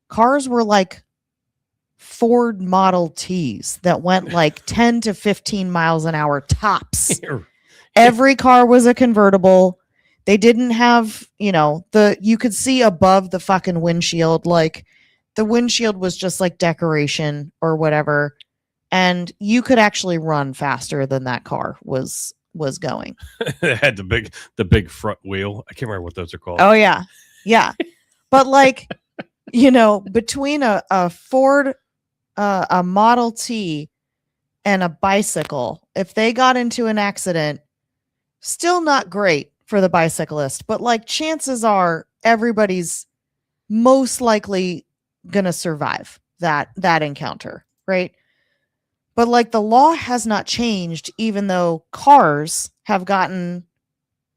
cars were like Ford Model Ts that went like 10 to 15 miles an hour tops. Every car was a convertible. They didn't have, you could see above the fucking windshield. Like the windshield was just like decoration or whatever. And you could actually run faster than that car was going. It had the big front wheel. I can't remember what those are called. Oh yeah. Yeah. But like, between a Ford, a Model T and a bicycle, if they got into an accident, still not great for the bicyclist, but like chances are everybody's most likely going to survive that encounter. Right. But like the law has not changed, even though cars have gotten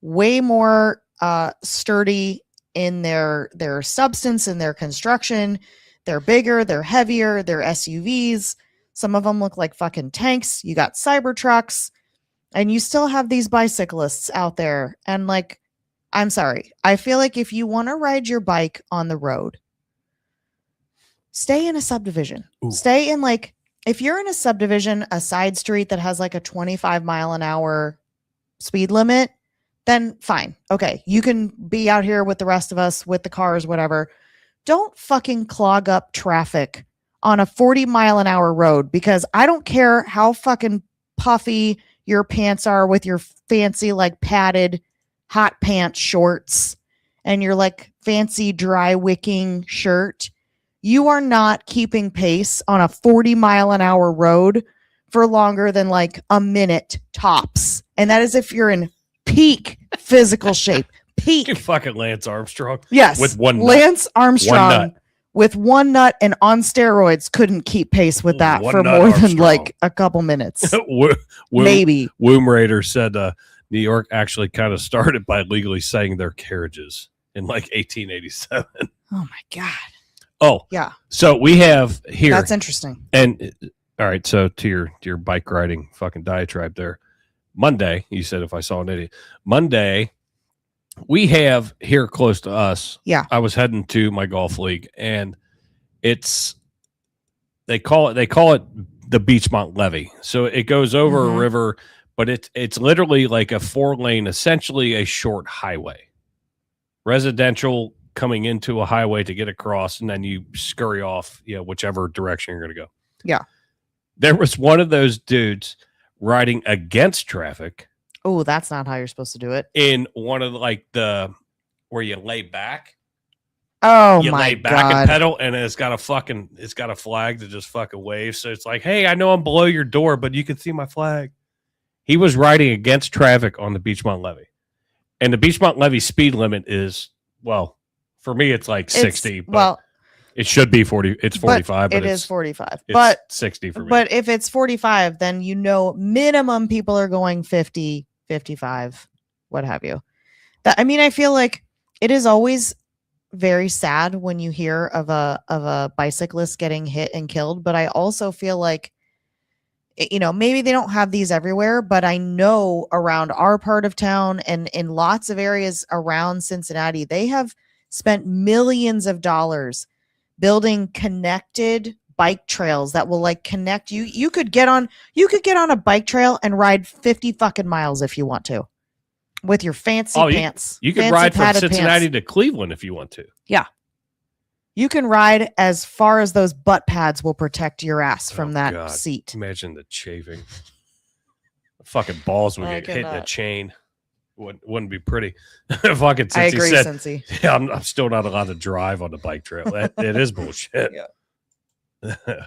way more sturdy in their substance and their construction. They're bigger, they're heavier, they're SUVs. Some of them look like fucking tanks. You got Cybertrucks, and you still have these bicyclists out there. And like, I'm sorry. I feel like if you want to ride your bike on the road, stay in a subdivision. Ooh. Stay in like, if you're in a subdivision, a side street that has like a 25 mile an hour speed limit, then fine. Okay. You can be out here with the rest of us with the cars, whatever. Don't fucking clog up traffic on a 40 mile an hour road, because I don't care how fucking puffy your pants are with your fancy, like padded hot pants shorts and your like fancy dry wicking shirt. You are not keeping pace on a 40 mile an hour road for longer than like a minute tops. And that is if you're in peak physical shape. Peak. You fucking Lance Armstrong. Yes. With one nut. Lance Armstrong with one nut and on steroids couldn't keep pace with that for more than like a couple minutes. Maybe. Womb Raider said New York actually kind of started by legally saying their carriages in like 1887. Oh my God. Oh, yeah. So we have here. That's interesting. And all right. So to your bike riding fucking diatribe there. Monday, you said if I saw an idiot. Monday, we have here close to us. Yeah. I was heading to my golf league, and they call it the Beachmont Levee. So it goes over a river, but it's literally like a 4-lane, essentially a short highway. Residential coming into a highway to get across, and then you scurry off, whichever direction you're going to go. Yeah. There was one of those dudes riding against traffic. Oh, that's not how you're supposed to do it. In one of like where you lay back. Oh you my lay back God. and pedal, and it's got a flag that just fucking waves. So it's like, hey, I know I'm below your door, but you can see my flag. He was riding against traffic on the Beachmont Levee. And the Beachmont Levee speed limit is, well, for me, it's like 60. But it should be 40. It's 45. But it is 45. But 60 for me. But if it's 45, then minimum people are going 50, 55, what have you. I feel like it is always very sad when you hear of a bicyclist getting hit and killed. But I also feel like, maybe they don't have these everywhere, but I know around our part of town and in lots of areas around Cincinnati, they have spent millions of dollars building connected bike trails that will like connect you. You could get on a bike trail and ride 50 fucking miles if you want to with your fancy pants. You could ride from Cincinnati to Cleveland if you want to. Yeah. You can ride as far as those butt pads will protect your ass from that seat. Imagine the chafing. The fucking balls would get hit in a chain. Wouldn't be pretty. Fucking Cincy I agree, said, Cincy. Yeah, I'm still not allowed to drive on the bike trail. It is bullshit. Yeah.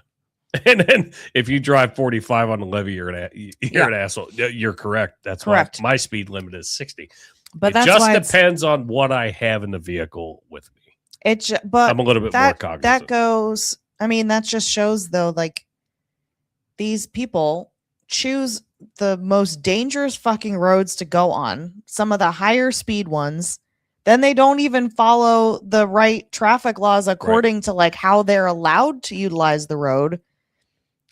And then if you drive 45 on the levee, you're an asshole. You're correct. That's correct. Why my speed limit is 60. But it just depends on what I have in the vehicle with me. But I'm a little bit more cognizant. That just shows though, like these people choose the most dangerous fucking roads to go on, some of the higher speed ones. Then they don't even follow the right traffic laws according to like how they're allowed to utilize the road.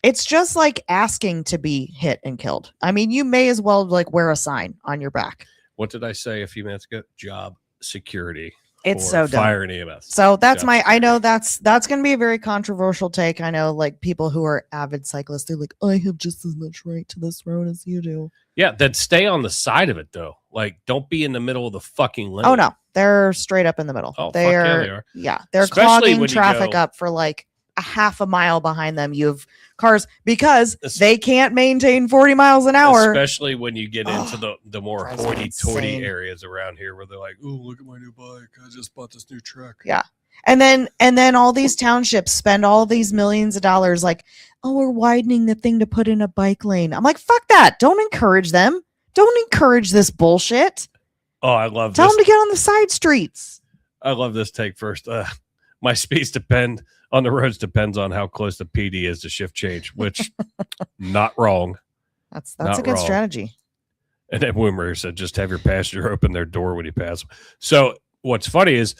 It's just like asking to be hit and killed. You may as well like wear a sign on your back. What did I say a few minutes ago? Job security. It's so dumb. Fire and EMS. So that's I know that's going to be a very controversial take. I know, like, people who are avid cyclists, they're like, I have just as much right to this road as you do. Yeah, then stay on the side of it, though. Like, don't be in the middle of the fucking lane. Oh, no. They're straight up in the middle. Oh, they are. Yeah, they're especially clogging traffic up for like a half a mile behind them. You have cars because they can't maintain 40 miles an hour. Especially when you get into the more hoity-toity areas around here where they're like, oh, look at my new bike. I just bought this new truck. Yeah. And then all these townships spend all these millions of dollars like, oh, we're widening the thing to put in a bike lane. I'm like, fuck that. Don't encourage them. Don't encourage this bullshit. Oh, I love Tell them to get on the side streets. I love this take first. My speeds on the roads depends on how close the PD is to shift change, which not wrong. That's a good strategy. And then Wimmer said, just have your passenger open their door when you pass. So what's funny is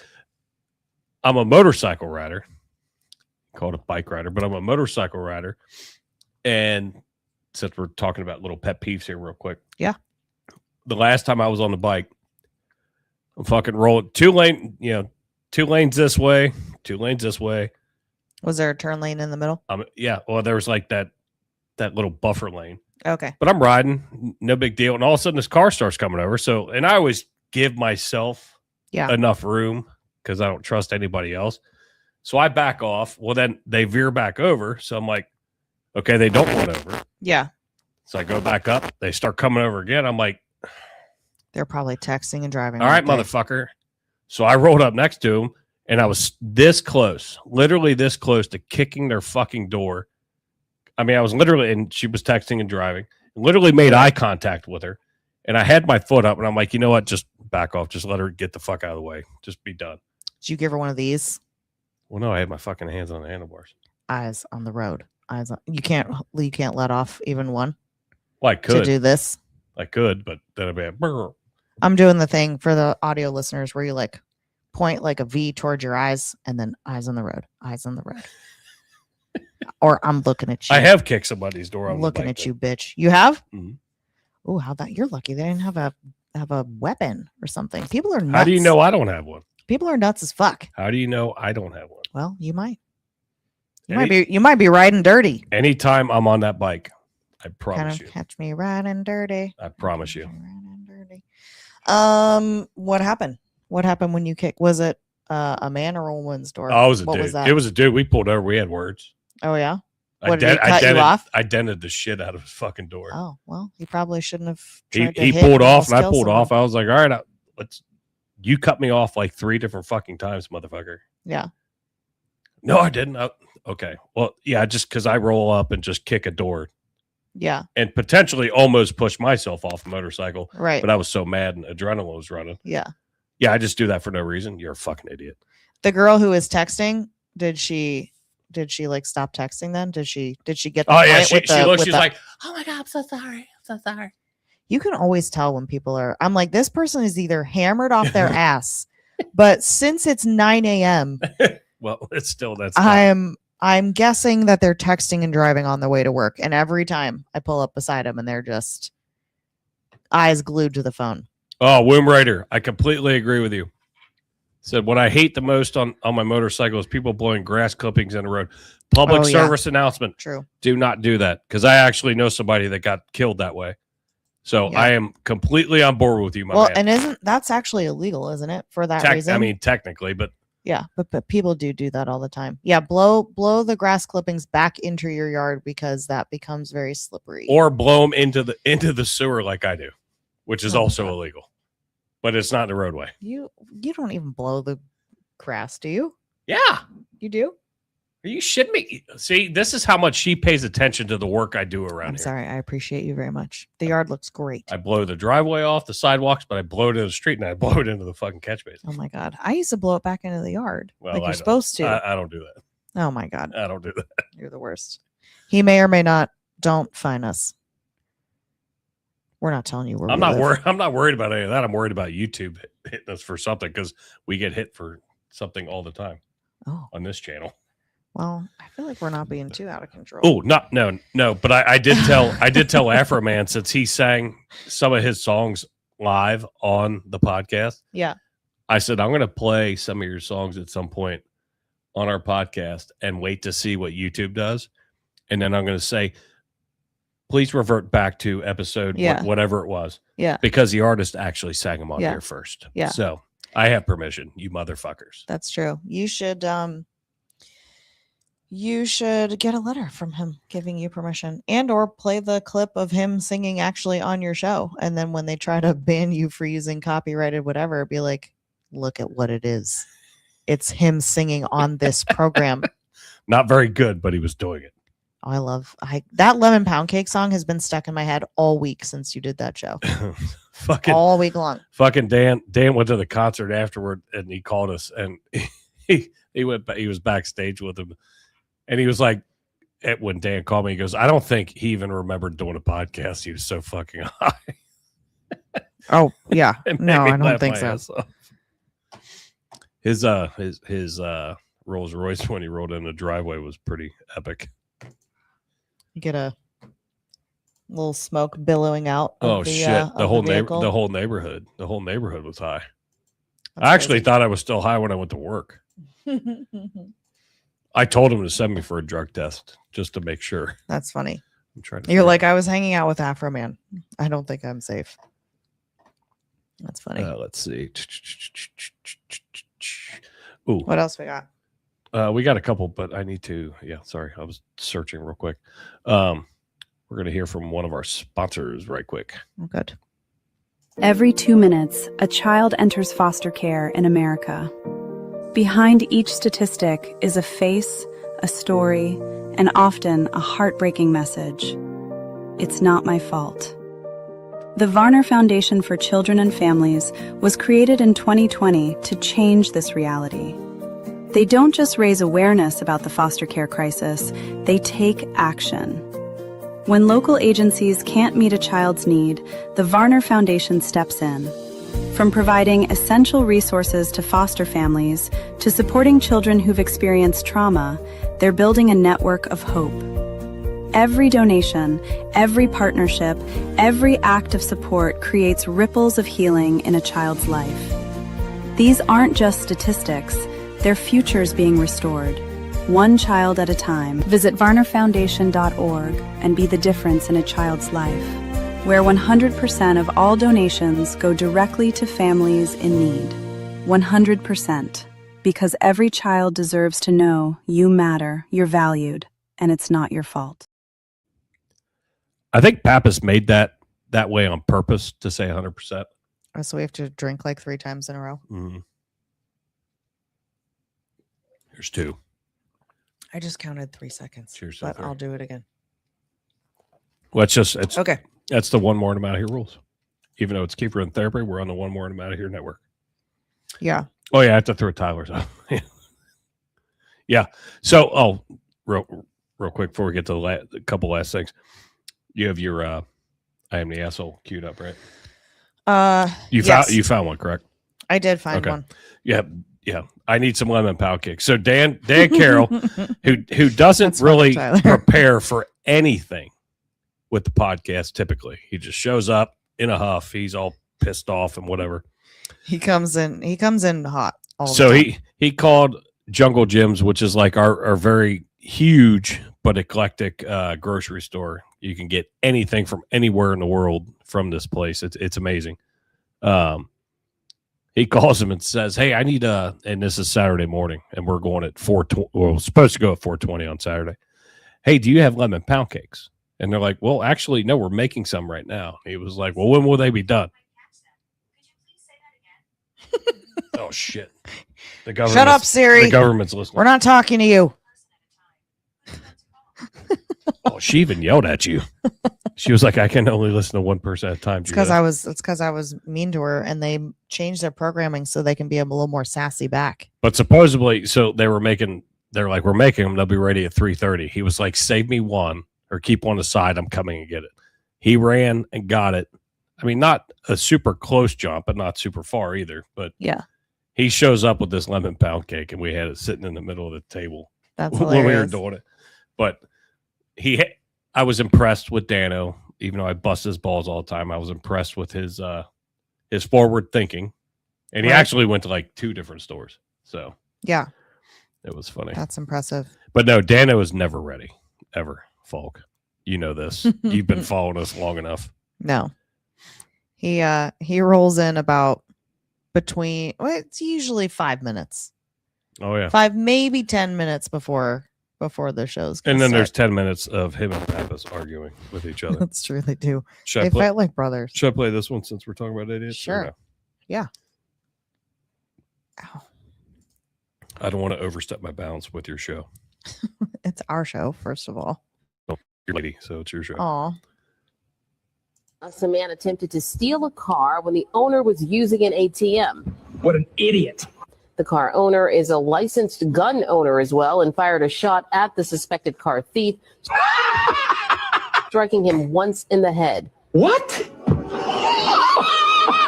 I'm a motorcycle rider. Called a bike rider, but I'm a motorcycle rider. And since we're talking about little pet peeves here real quick. Yeah. The last time I was on the bike, I'm fucking rolling two lanes this way, 2 lanes this way. Was there a turn lane in the middle? Yeah. Well, there was like that little buffer lane. Okay. But I'm riding, no big deal. And all of a sudden this car starts coming over. So, and I always give myself enough room because I don't trust anybody else. So I back off. Well, then they veer back over. So I'm like, okay, they don't run over. Yeah. So I go back up. They start coming over again. I'm like, they're probably texting and driving. All right, motherfucker. So I rolled up next to him, and I was this close, literally this close to kicking their fucking door. I mean, I was literally, and she was texting and driving, literally made eye contact with her. And I had my foot up, and I'm like, you know what? Just back off. Just let her get the fuck out of the way. Just be done. Did you give her one of these? Well, no, I had my fucking hands on the handlebars. Eyes on the road. Eyes on. You can't let off even one. Well, I could to do this. I could, but then I'd be like, I'm doing the thing for the audio listeners where you like point like a V towards your eyes and then eyes on the road, eyes on the road. Or I'm looking at you. I have kicked somebody's door. I'm looking at you, bitch. You have? Mm-hmm. Oh, how that? You're lucky they didn't have a weapon or something. People are nuts. How do you know I don't have one? People are nuts as fuck. How do you know I don't have one? Well, you might. You might be riding dirty. Anytime I'm on that bike, I promise you. Catch me riding dirty. I promise you. What happened? What happened when you kicked? Was it a man or a woman's door? Oh, it was a dude. Was that? It was a dude. We pulled over. We had words. Oh yeah. What, did he cut you off? I dented the shit out of his fucking door. Oh well, he probably shouldn't have. He pulled off, and I pulled off. I was like, all right, you cut me off like 3 different fucking times, motherfucker. Yeah. No, I didn't. Okay. Well, yeah, just because I roll up and just kick a door. Yeah. And potentially almost push myself off the motorcycle. Right. But I was so mad and adrenaline was running. Yeah. Yeah, I just do that for no reason. You're a fucking idiot. The girl who was texting, did she like stop texting then? Did she get the Oh yeah, she looked, she's like, oh my God, I'm so sorry. I'm so sorry. You can always tell when people are, I'm like, this person is either hammered off their ass, but since it's 9 a.m. Well, it's still that's I'm guessing that they're texting and driving on the way to work. And every time I pull up beside them and they're just eyes glued to the phone. Oh, Womb Rider, I completely agree with you. Said what I hate the most on my motorcycle is people blowing grass clippings in the road. Public service announcement. True. Do not do that because I actually know somebody that got killed that way. So I am completely on board with you, my man. And that's actually illegal, isn't it? For that reason. I mean, technically, but yeah, but people do that all the time. Yeah, blow the grass clippings back into your yard because that becomes very slippery. Or blow them into the sewer like I do, which is also illegal. But it's not in the roadway. You don't even blow the grass, do you? Yeah. You do? Are you shitting me? See, this is how much she pays attention to the work I do around here. I'm sorry. I appreciate you very much. The yard looks great. I blow the driveway off, the sidewalks, but I blow it in the street and I blow it into the fucking catch basin. Oh, my God. I used to blow it back into the yard. Well, like you're supposed to. I don't do that. Oh, my God. I don't do that. You're the worst. He may or may not. Don't fine us. We're not telling you where I'm not worried about any of that. I'm worried about YouTube hitting us for something because we get hit for something all the time on this channel. Well, I feel like we're not being too out of control. Oh, no. But I did tell Afro Man, since he sang some of his songs live on the podcast. Yeah. I said, I'm going to play some of your songs at some point on our podcast and wait to see what YouTube does. And then I'm going to say, please revert back to episode whatever it was. Yeah. Because the artist actually sang them on here first. Yeah. So I have permission, you motherfuckers. That's true. You should get a letter from him giving you permission, and or play the clip of him singing actually on your show. And then when they try to ban you for using copyrighted whatever, be like, look at what it is. It's him singing on this program. Not very good, but he was doing it. Oh, that lemon pound cake song has been stuck in my head all week since you did that show. All week long. Fucking Dan went to the concert afterward and he called us and he was backstage with him and he was like, when Dan called me, he goes, I don't think he even remembered doing a podcast. He was so fucking high. Oh yeah. No, I don't think so. His Rolls Royce when he rolled in the driveway was pretty epic. You get a little smoke billowing out. The whole neighborhood was high. I actually thought I was still high when I went to work. I told him to send me for a drug test just to make sure. That's funny. I'm trying to. You're like, I was hanging out with Afro Man. I don't think I'm safe. That's funny. Let's see. Ooh. What else we got? We got a couple, but I need to. Yeah, sorry. I was searching real quick. We're going to hear from one of our sponsors right quick. Oh, good. Every 2 minutes, a child enters foster care in America. Behind each statistic is a face, a story, and often a heartbreaking message. It's not my fault. The Varner Foundation for Children and Families was created in 2020 to change this reality. They don't just raise awareness about the foster care crisis, they take action. When local agencies can't meet a child's need, the Varner Foundation steps in. From providing essential resources to foster families to supporting children who've experienced trauma, they're building a network of hope. Every donation, every partnership, every act of support creates ripples of healing in a child's life. These aren't just statistics, they're futures being restored. One child at a time. Visit varnerfoundation.org and be the difference in a child's life, where 100% of all donations go directly to families in need. 100%. Because every child deserves to know you matter, you're valued, and it's not your fault. I think Pappas made that way on purpose to say 100%. Oh, so we have to drink like 3 times in a row? Mm-hmm. Here's 2. I just counted 3 seconds. Cheers, but I'll do it again. Well, it's okay. That's the one more and I'm out of here rules. Even though it's Kiefer Than Therapy, we're on the one more and I'm out of here network. Yeah. Oh yeah, I have to throw Tyler's out. Yeah. So, real quick before we get to a couple last things, you have your I am the asshole queued up, right? You found one, correct? I did find one. Yeah. I need some lemon pound cake. So Dan Carroll, who doesn't really prepare for anything with the podcast typically. He just shows up in a huff. He's all pissed off and whatever. He comes in hot all the time. He called Jungle Jim's, which is like our very huge but eclectic grocery store. You can get anything from anywhere in the world from this place. It's amazing. He calls him and says, "Hey, I need and this is Saturday morning, and we're going at 4:20. We're supposed to go at 4:20 on Saturday. Hey, do you have lemon pound cakes?" And they're like, "Well, actually, no, we're making some right now." He was like, "Well, when will they be done?" Oh shit! The government. Shut up, Siri. The government's listening. We're not talking to you. Oh, she even yelled at you. She was like, "I can only listen to one person at a time." It's because I was mean to her, and they changed their programming so they can be a little more sassy back. But supposedly, so they're like, "We're making them. They'll be ready at 3:30." He was like, "Save me one or keep one aside. I'm coming and get it." He ran and got it. I mean, not a super close jump, but not super far either. But yeah, he shows up with this lemon pound cake, and we had it sitting in the middle of the table. That's when we were doing it. But I was impressed with Dano, even though I bust his balls all the time. I was impressed with his his forward thinking. And he actually went to like 2 different stores. So yeah, it was funny. That's impressive. But no, Dano is never ready, ever, Falk. You know this. You've been following us long enough. No. He rolls in about it's usually 5 minutes. Oh yeah. 5, maybe 10 minutes before the shows. And then there's 10 minutes of him and Pappas arguing with each other. That's true, they do. They fight like brothers. Should I play this one since we're talking about idiots? Sure. No? Yeah. Ow. I don't want to overstep my bounds with your show. It's our show, first of all. Oh, your lady, so it's your show. Aw. Some man attempted to steal a car when the owner was using an ATM. What an idiot. The car owner is a licensed gun owner as well and fired a shot at the suspected car thief, striking him once in the head. What?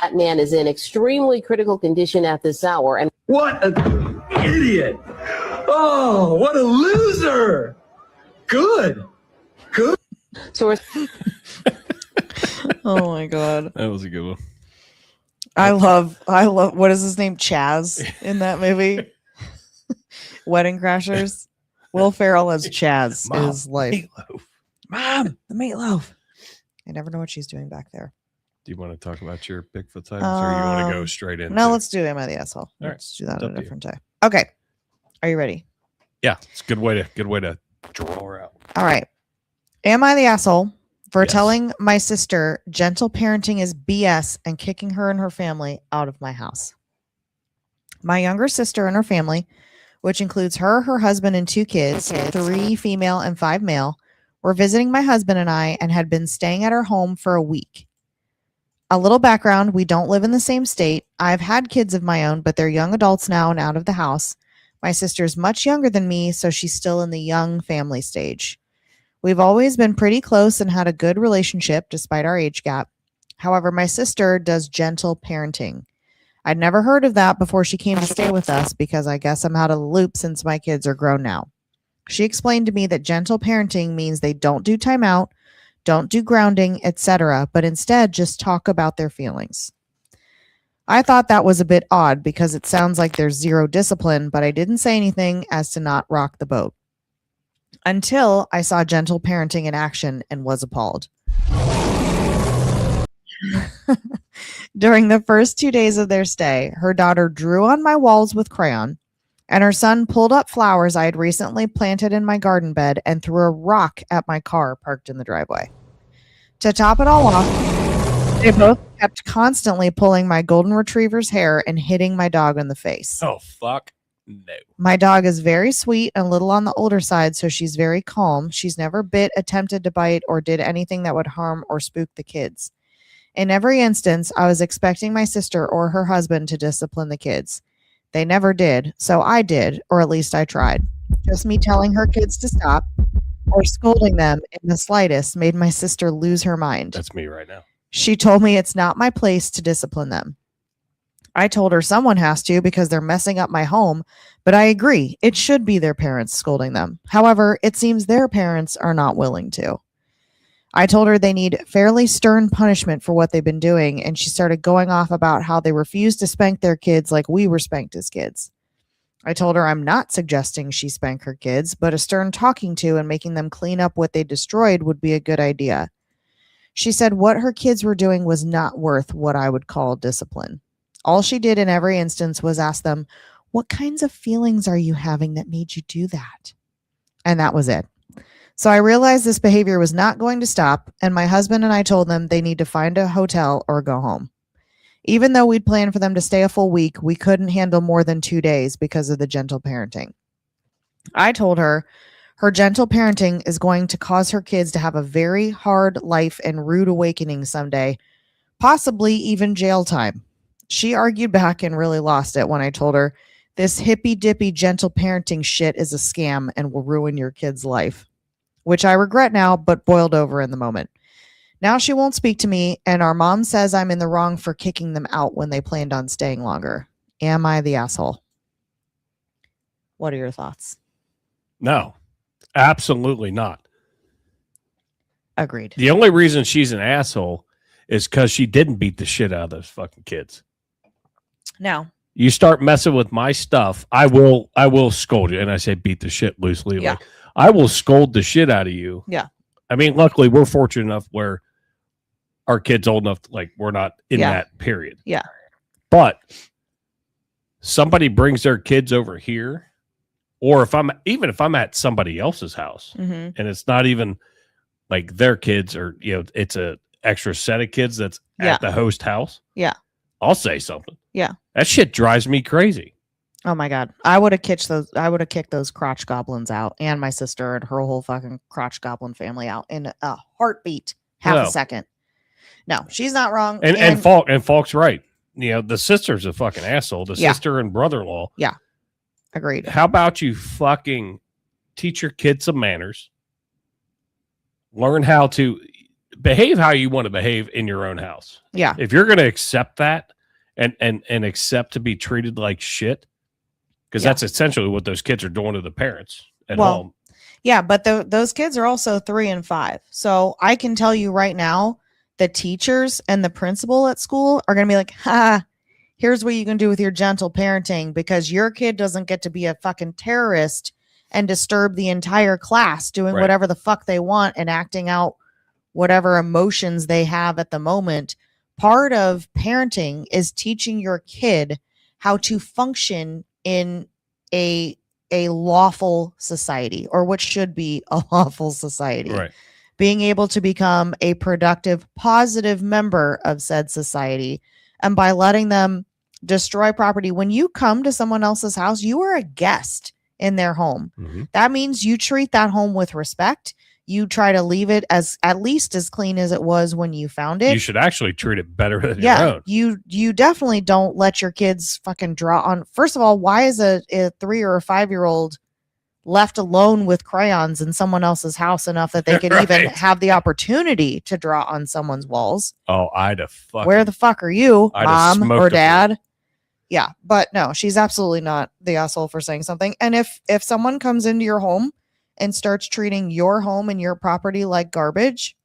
That man is in extremely critical condition at this hour. And what an idiot. Oh, what a loser. Good. So Oh my god. That was a good one. I love what is his name? Chaz in that movie. Wedding Crashers. Will Ferrell as Chaz is like meatloaf. Mom, the meatloaf. I never know what she's doing back there. Do you want to talk about your Bigfoot items or you want to go straight in? No, let's do Am I the Asshole? All Let's do that It's at up a to different time. Okay. Are you ready? Yeah, it's a good way to draw her out. All right. Am I the asshole for Yes. telling my sister gentle parenting is BS and kicking her and her family out of my house? My younger sister and her family, which includes her husband, and 2 kids, 3 female and 5 male, were visiting my husband and I and had been staying at our home for a week. A little background, we don't live in the same state. I've had kids of my own, but they're young adults now and out of the house. My sister's much younger than me, so she's still in the young family stage. We've always been pretty close and had a good relationship despite our age gap. However, my sister does gentle parenting. I'd never heard of that before she came to stay with us because I guess I'm out of the loop since my kids are grown now. She explained to me that gentle parenting means they don't do timeout, don't do grounding, etc., but instead just talk about their feelings. I thought that was a bit odd because it sounds like there's zero discipline, but I didn't say anything as to not rock the boat. Until I saw gentle parenting in action and was appalled. During the first 2 days of their stay, her daughter drew on my walls with crayon, and her son pulled up flowers I had recently planted in my garden bed and threw a rock at my car parked in the driveway. To top it all off, they both kept constantly pulling my golden retriever's hair and hitting my dog in the face. Oh, fuck no. My dog is very sweet and a little on the older side, so she's very calm. She's never bit, attempted to bite, or did anything that would harm or spook the kids. In every instance, I was expecting my sister or her husband to discipline the kids. They never did, so I did, or at least I tried. Just me telling her kids to stop or scolding them in the slightest made my sister lose her mind. That's me right now. She told me it's not my place to discipline them. I told her someone has to because they're messing up my home, but I agree. It should be their parents scolding them. However, it seems their parents are not willing to. I told her they need fairly stern punishment for what they've been doing, and she started going off about how they refuse to spank their kids like we were spanked as kids. I told her I'm not suggesting she spank her kids, but a stern talking to and making them clean up what they destroyed would be a good idea. She said what her kids were doing was not worth what I would call discipline. All she did in every instance was ask them, what kinds of feelings are you having that made you do that? And that was it. So I realized this behavior was not going to stop, and my husband and I told them they need to find a hotel or go home. Even though we'd planned for them to stay a full week, we couldn't handle more than 2 days because of the gentle parenting. I told her her gentle parenting is going to cause her kids to have a very hard life and rude awakening someday, possibly even jail time. She argued back and really lost it when I told her this hippy-dippy gentle parenting shit is a scam and will ruin your kid's life, which I regret now, but boiled over in the moment. Now she won't speak to me, and our mom says I'm in the wrong for kicking them out when they planned on staying longer. Am I the asshole? What are your thoughts? No, absolutely not. Agreed. The only reason she's an asshole is because she didn't beat the shit out of those fucking kids. No. You start messing with my stuff, I will scold you. And I say beat the shit loosely. Yeah. Like, I will scold the shit out of you. Yeah. I mean, luckily we're fortunate enough where our kids old enough, like we're not in that period. Yeah. But somebody brings their kids over here, or if I'm at somebody else's house and it's not even like their kids, or it's a extra set of kids that's at the host house. Yeah. I'll say something. Yeah. That shit drives me crazy. Oh my God. I would have kicked those crotch goblins out, and my sister and her whole fucking crotch goblin family out in a heartbeat, half a second. No, she's not wrong. And Falk's right. The sister's a fucking asshole. The sister and brother-in-law. Yeah. Agreed. How about you fucking teach your kids some manners? Learn how to behave how you want to behave in your own house. Yeah. If you're going to accept that and accept to be treated like shit, because that's essentially what those kids are doing to the parents at home. Yeah, but those kids are also 3 and 5. So I can tell you right now, the teachers and the principal at school are going to be like, here's what you can do with your gentle parenting, because your kid doesn't get to be a fucking terrorist and disturb the entire class doing whatever the fuck they want and acting out whatever emotions they have at the moment. Part of parenting is teaching your kid how to function in a lawful society, or what should be a lawful society. Right. Being able to become a productive, positive member of said society. And by letting them destroy property, when you come to someone else's house, you are a guest in their home. Mm-hmm. That means you treat that home with respect. You try to leave it at least as clean as it was when you found it. You should actually treat it better than your own. You definitely don't let your kids fucking draw on. First of all, why is a 3 or a 5-year-old left alone with crayons in someone else's house enough that they could even have the opportunity to draw on someone's walls? Oh, where the fuck are you, mom or dad? Yeah, but no, she's absolutely not the asshole for saying something. And if someone comes into your home and starts treating your home and your property like garbage,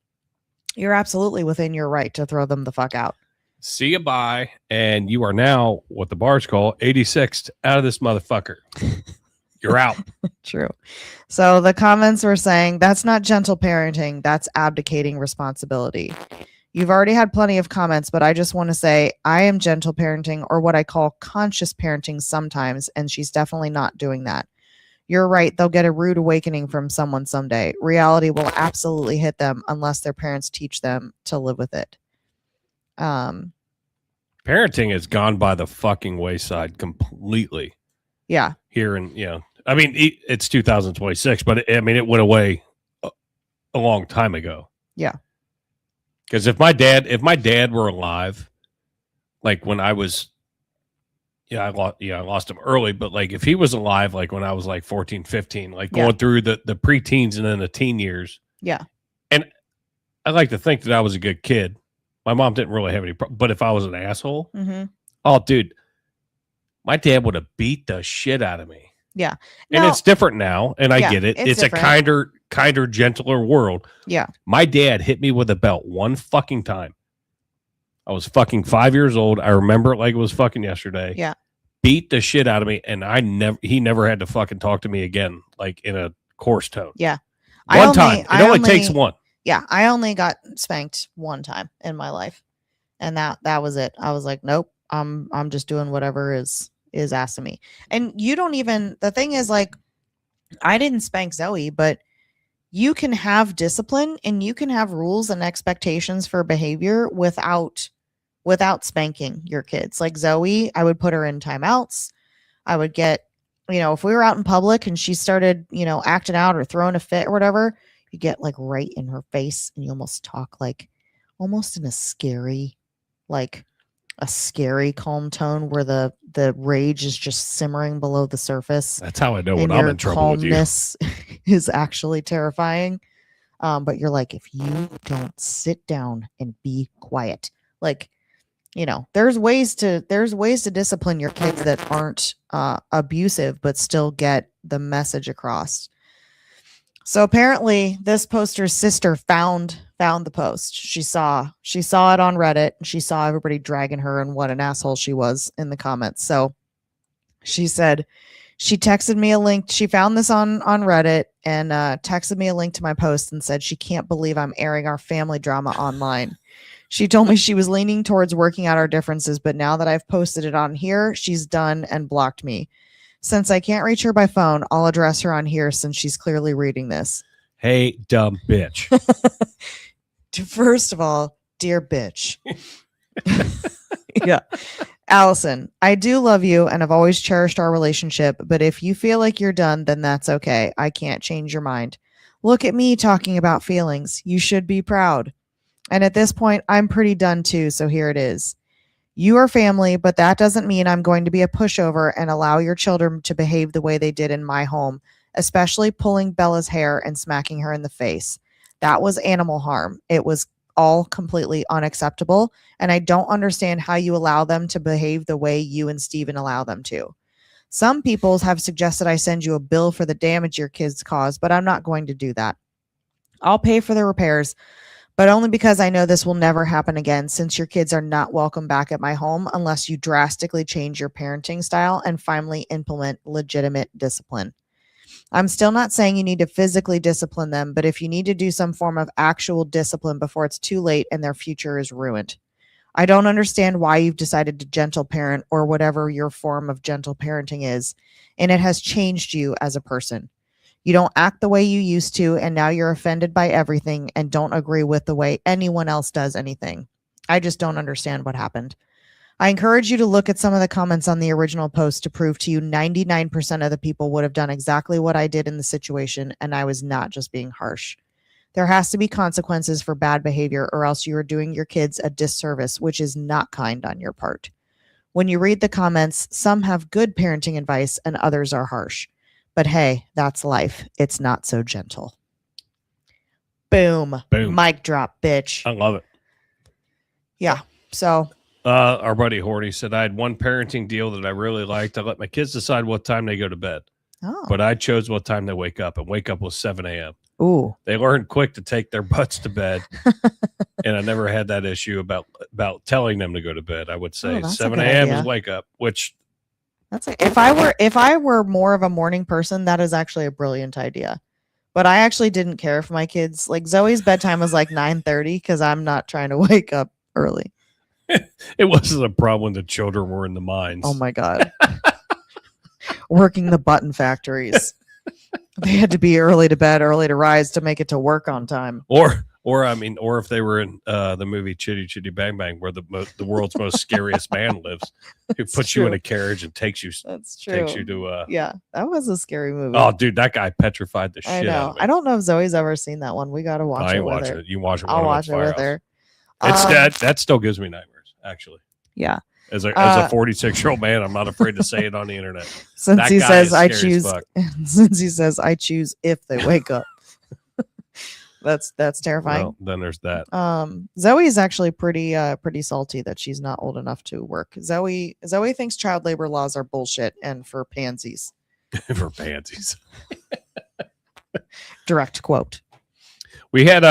you're absolutely within your right to throw them the fuck out. See you bye. And you are now what the bars call 86th out of this motherfucker. You're out. True. So the comments were saying, that's not gentle parenting. That's abdicating responsibility. You've already had plenty of comments, but I just want to say I am gentle parenting, or what I call conscious parenting sometimes. And she's definitely not doing that. You're right. They'll get a rude awakening from someone someday. Reality will absolutely hit them unless their parents teach them to live with it. Parenting has gone by the fucking wayside completely. Yeah. Here and I mean, it's 2026, but it went away a long time ago. Yeah. Because if my dad were alive, like when I was, I lost him early, but like if he was alive, like when I was like 14, 15, like going through the preteens and then the teen years. Yeah. And I like to think that I was a good kid. My mom didn't really have any problems, but if I was an asshole, oh, dude, my dad would have beat the shit out of me. Yeah. And it's different now, and I get it. It's a kinder, gentler world. Yeah. My dad hit me with a belt one fucking time. I was fucking 5 years old. I remember it like it was fucking yesterday. Yeah. Beat the shit out of me, and he never had to fucking talk to me again, like in a coarse tone. Yeah. One time. It only takes one. Yeah. I only got spanked one time in my life. And that was it. I was like, nope, I'm just doing whatever is asked of me. And you don't even, the thing is, like, I didn't spank Zoe, but you can have discipline and you can have rules and expectations for behavior without spanking your kids. Like Zoe, I would put her in timeouts. I would get, if we were out in public and she started, acting out or throwing a fit or whatever, you get like right in her face and you almost talk like almost in a scary calm tone where the rage is just simmering below the surface. That's how I know when I'm in trouble with you. Calmness is actually terrifying. But you're like, if you don't sit down and be quiet, like, there's ways to discipline your kids that aren't abusive, but still get the message across. So apparently this poster's sister found found the post. She saw it on Reddit. She saw everybody dragging her and what an asshole she was in the comments. So she said she texted me a link. She found this on Reddit and texted me a link to my post and said she can't believe I'm airing our family drama online. She told me she was leaning towards working out our differences, but now that I've posted it on here, she's done and blocked me. Since I can't reach her by phone, I'll address her on here since she's clearly reading this. Hey, dumb bitch. First of all, dear bitch. Yeah. Allison, I do love you and I've always cherished our relationship, but if you feel like you're done, then that's okay. I can't change your mind. Look at me talking about feelings. You should be proud. And at this point, I'm pretty done too, so here it is. You are family, but that doesn't mean I'm going to be a pushover and allow your children to behave the way they did in my home, especially pulling Bella's hair and smacking her in the face. That was animal harm. It was all completely unacceptable, and I don't understand how you allow them to behave the way you and Steven allow them to. Some people have suggested I send you a bill for the damage your kids caused, but I'm not going to do that. I'll pay for the repairs, but only because I know this will never happen again, since your kids are not welcome back at my home unless you drastically change your parenting style and finally implement legitimate discipline. I'm still not saying you need to physically discipline them, but if you need to do some form of actual discipline before it's too late and their future is ruined. I don't understand why you've decided to gentle parent or whatever your form of gentle parenting is, and it has changed you as a person. You don't act the way you used to, and now you're offended by everything and don't agree with the way anyone else does anything. I just don't understand what happened. I encourage you to look at some of the comments on the original post to prove to you 99% of the people would have done exactly what I did in the situation, and I was not just being harsh. There has to be consequences for bad behavior, or else you are doing your kids a disservice, which is not kind on your part. When you read the comments, some have good parenting advice and others are harsh. But hey, that's life. It's not so gentle. Boom. Boom. Mic drop, bitch. I love it. Yeah. So our buddy Horty said, I had one parenting deal that I really liked. I let my kids decide what time they go to bed. Oh. But I chose what time they wake up, and wake up was 7 a.m. Ooh. They learned quick to take their butts to bed. And I never had that issue about telling them to go to bed. I would say 7 a.m. is wake up, which that's if I were more of a morning person, that is actually a brilliant idea. But I actually didn't care if my kids, like Zoe's bedtime was like 9:30 because I'm not trying to wake up early. It wasn't a problem when the children were in the mines. Oh my God. Working the button factories. They had to be early to bed, early to rise to make it to work on time. Or if they were in the movie Chitty Chitty Bang Bang, where the world's most scariest man lives, who puts you in a carriage and takes you. That's true. Takes you to. Yeah, that was a scary movie. Oh, dude, that guy petrified the shit. I know. Out of me. I don't know if Zoe's ever seen that one. We got to watch it with her. You watch it. I'll watch it with her. It's that still gives me nightmares. Actually. Yeah. As a 46-year-old man, I'm not afraid to say it on the internet. Since he says I choose. Since he says I choose if they wake up. That's terrifying. Well, then there's that. Zoe is actually pretty salty that she's not old enough to work. Zoe thinks child labor laws are bullshit and for pansies. For pansies. Direct quote. We had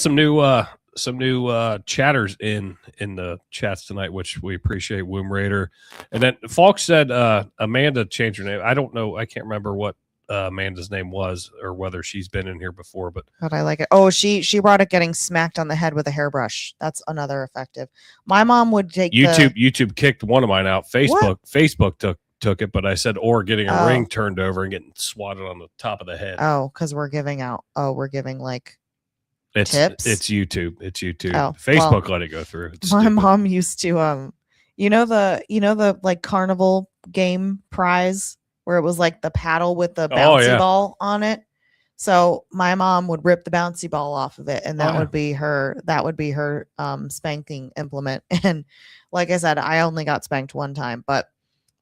some new chatters in the chats tonight, which we appreciate. Womb Raider, and then Falk said Amanda changed her name. I don't know. I can't remember what Amanda's name was or whether she's been in here before, but I like it. Oh, she brought it getting smacked on the head with a hairbrush. That's another effective. My mom would take YouTube kicked one of mine out. Facebook took it, but I said getting a ring turned over and getting swatted on the top of the head. Oh, because we're giving like It's tips? It's YouTube. Oh, Facebook let it go through. My mom used to the like carnival game prize where it was like the paddle with the bouncy ball on it. So my mom would rip the bouncy ball off of it, and that would be her spanking implement. And like I said, I only got spanked one time, but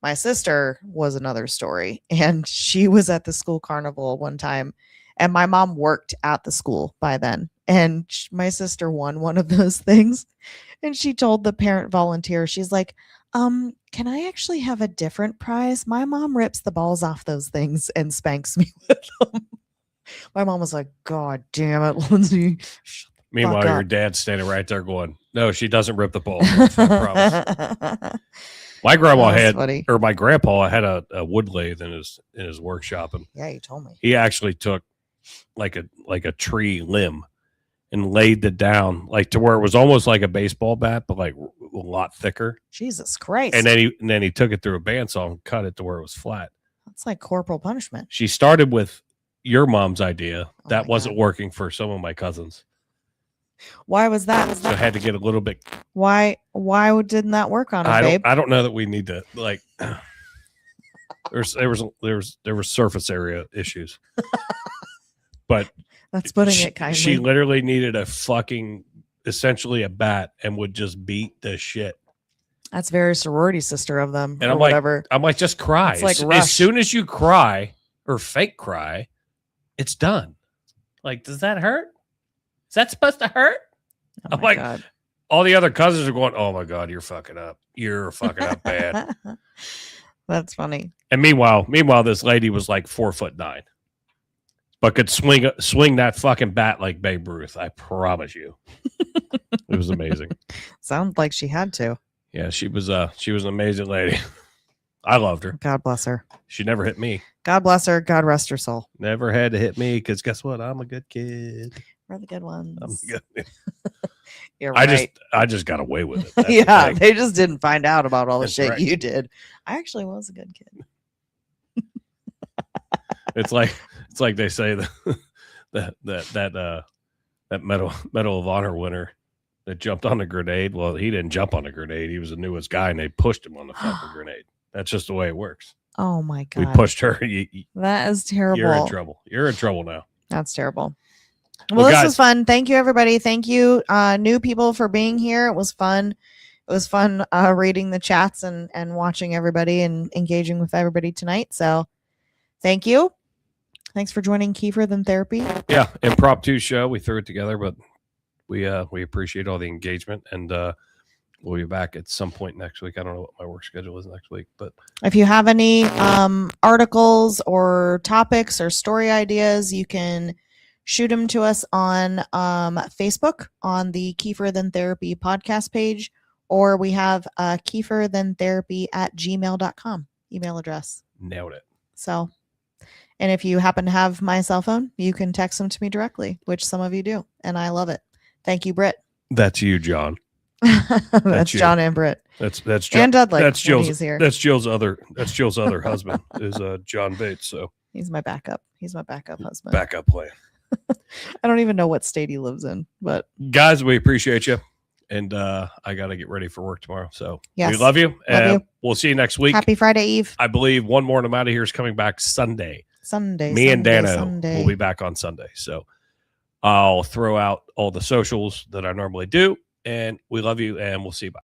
my sister was another story, and she was at the school carnival one time. And my mom worked at the school by then. And my sister won one of those things. And she told the parent volunteer, she's like, can I actually have a different prize? My mom rips the balls off those things and spanks me with them. My mom was like, God damn it, Lindsay. Shut the Meanwhile, your dad's standing right there going, "No, she doesn't rip the ball off, I promise." My grandma or my grandpa had a wood lathe in his workshop, and yeah, you told me he actually took like a tree limb and laid it down like to where it was almost like a baseball bat, but like a lot thicker. Jesus Christ! And then he took it through a bandsaw and cut it to where it was flat. That's like corporal punishment. She started with your mom's idea. That wasn't working for some of my cousins. Why was that? So I had to get a little bit. Why didn't that work on her, babe? I don't know that we need to like. There was surface area issues, but that's putting it kindly. She literally needed essentially a bat and would just beat the shit. That's very sorority sister of them, and or whatever. I'm like, just cry. It's like as soon as you cry or fake cry, it's done. Like, does that hurt? Is that supposed to hurt? Oh I'm like, God. All the other cousins are going, "Oh my God, you're fucking up. You're fucking up bad." That's funny. And meanwhile, this lady was like 4'9", but could swing that fucking bat like Babe Ruth. I promise you, it was amazing. Sounds like she had to. Yeah, she was an amazing lady. I loved her. God bless her. She never hit me. God bless her. God rest her soul. Never had to hit me because guess what? I'm a good kid. We're the good ones. I'm good. You're right. I just got away with it. That's yeah, they just didn't find out about all the shit right. you did. I actually was a good kid. It's like they say that Medal of Honor winner that jumped on the grenade. Well, he didn't jump on the grenade. He was the newest guy, and they pushed him on the fucking grenade. That's just the way it works. Oh my God. We pushed her. That is terrible. You're in trouble. You're in trouble now. That's terrible. Well, this was fun. Thank you, everybody. Thank you, new people, for being here. It was fun. It was fun reading the chats and watching everybody and engaging with everybody tonight. So thank you. Thanks for joining Kiefer Than Therapy. Yeah, impromptu show. We threw it together, but we appreciate all the engagement, and we'll be back at some point next week. I don't know what my work schedule is next week, but if you have any articles or topics or story ideas, you can shoot them to us on Facebook on the Kiefer Than Therapy podcast page, or we have kieferthantherapy@gmail.com email address. Nailed it. So, and if you happen to have my cell phone, you can text them to me directly, which some of you do, and I love it. Thank you, Britt. That's you, John. That's John and Britt. That's John, and Dudley. That's Jill's. He's here. That's Jill's other husband is John Bates. So he's my backup. He's my backup husband. Backup plan. I don't even know what state he lives in, but guys, we appreciate you, and I got to get ready for work tomorrow. So yes. We love you. Love you. We'll see you next week. Happy Friday Eve. I believe one more, and I'm out of here, is coming back Sunday. Me and Dano will be back on Sunday. So I'll throw out all the socials that I normally do, and we love you, and we'll see you. Bye.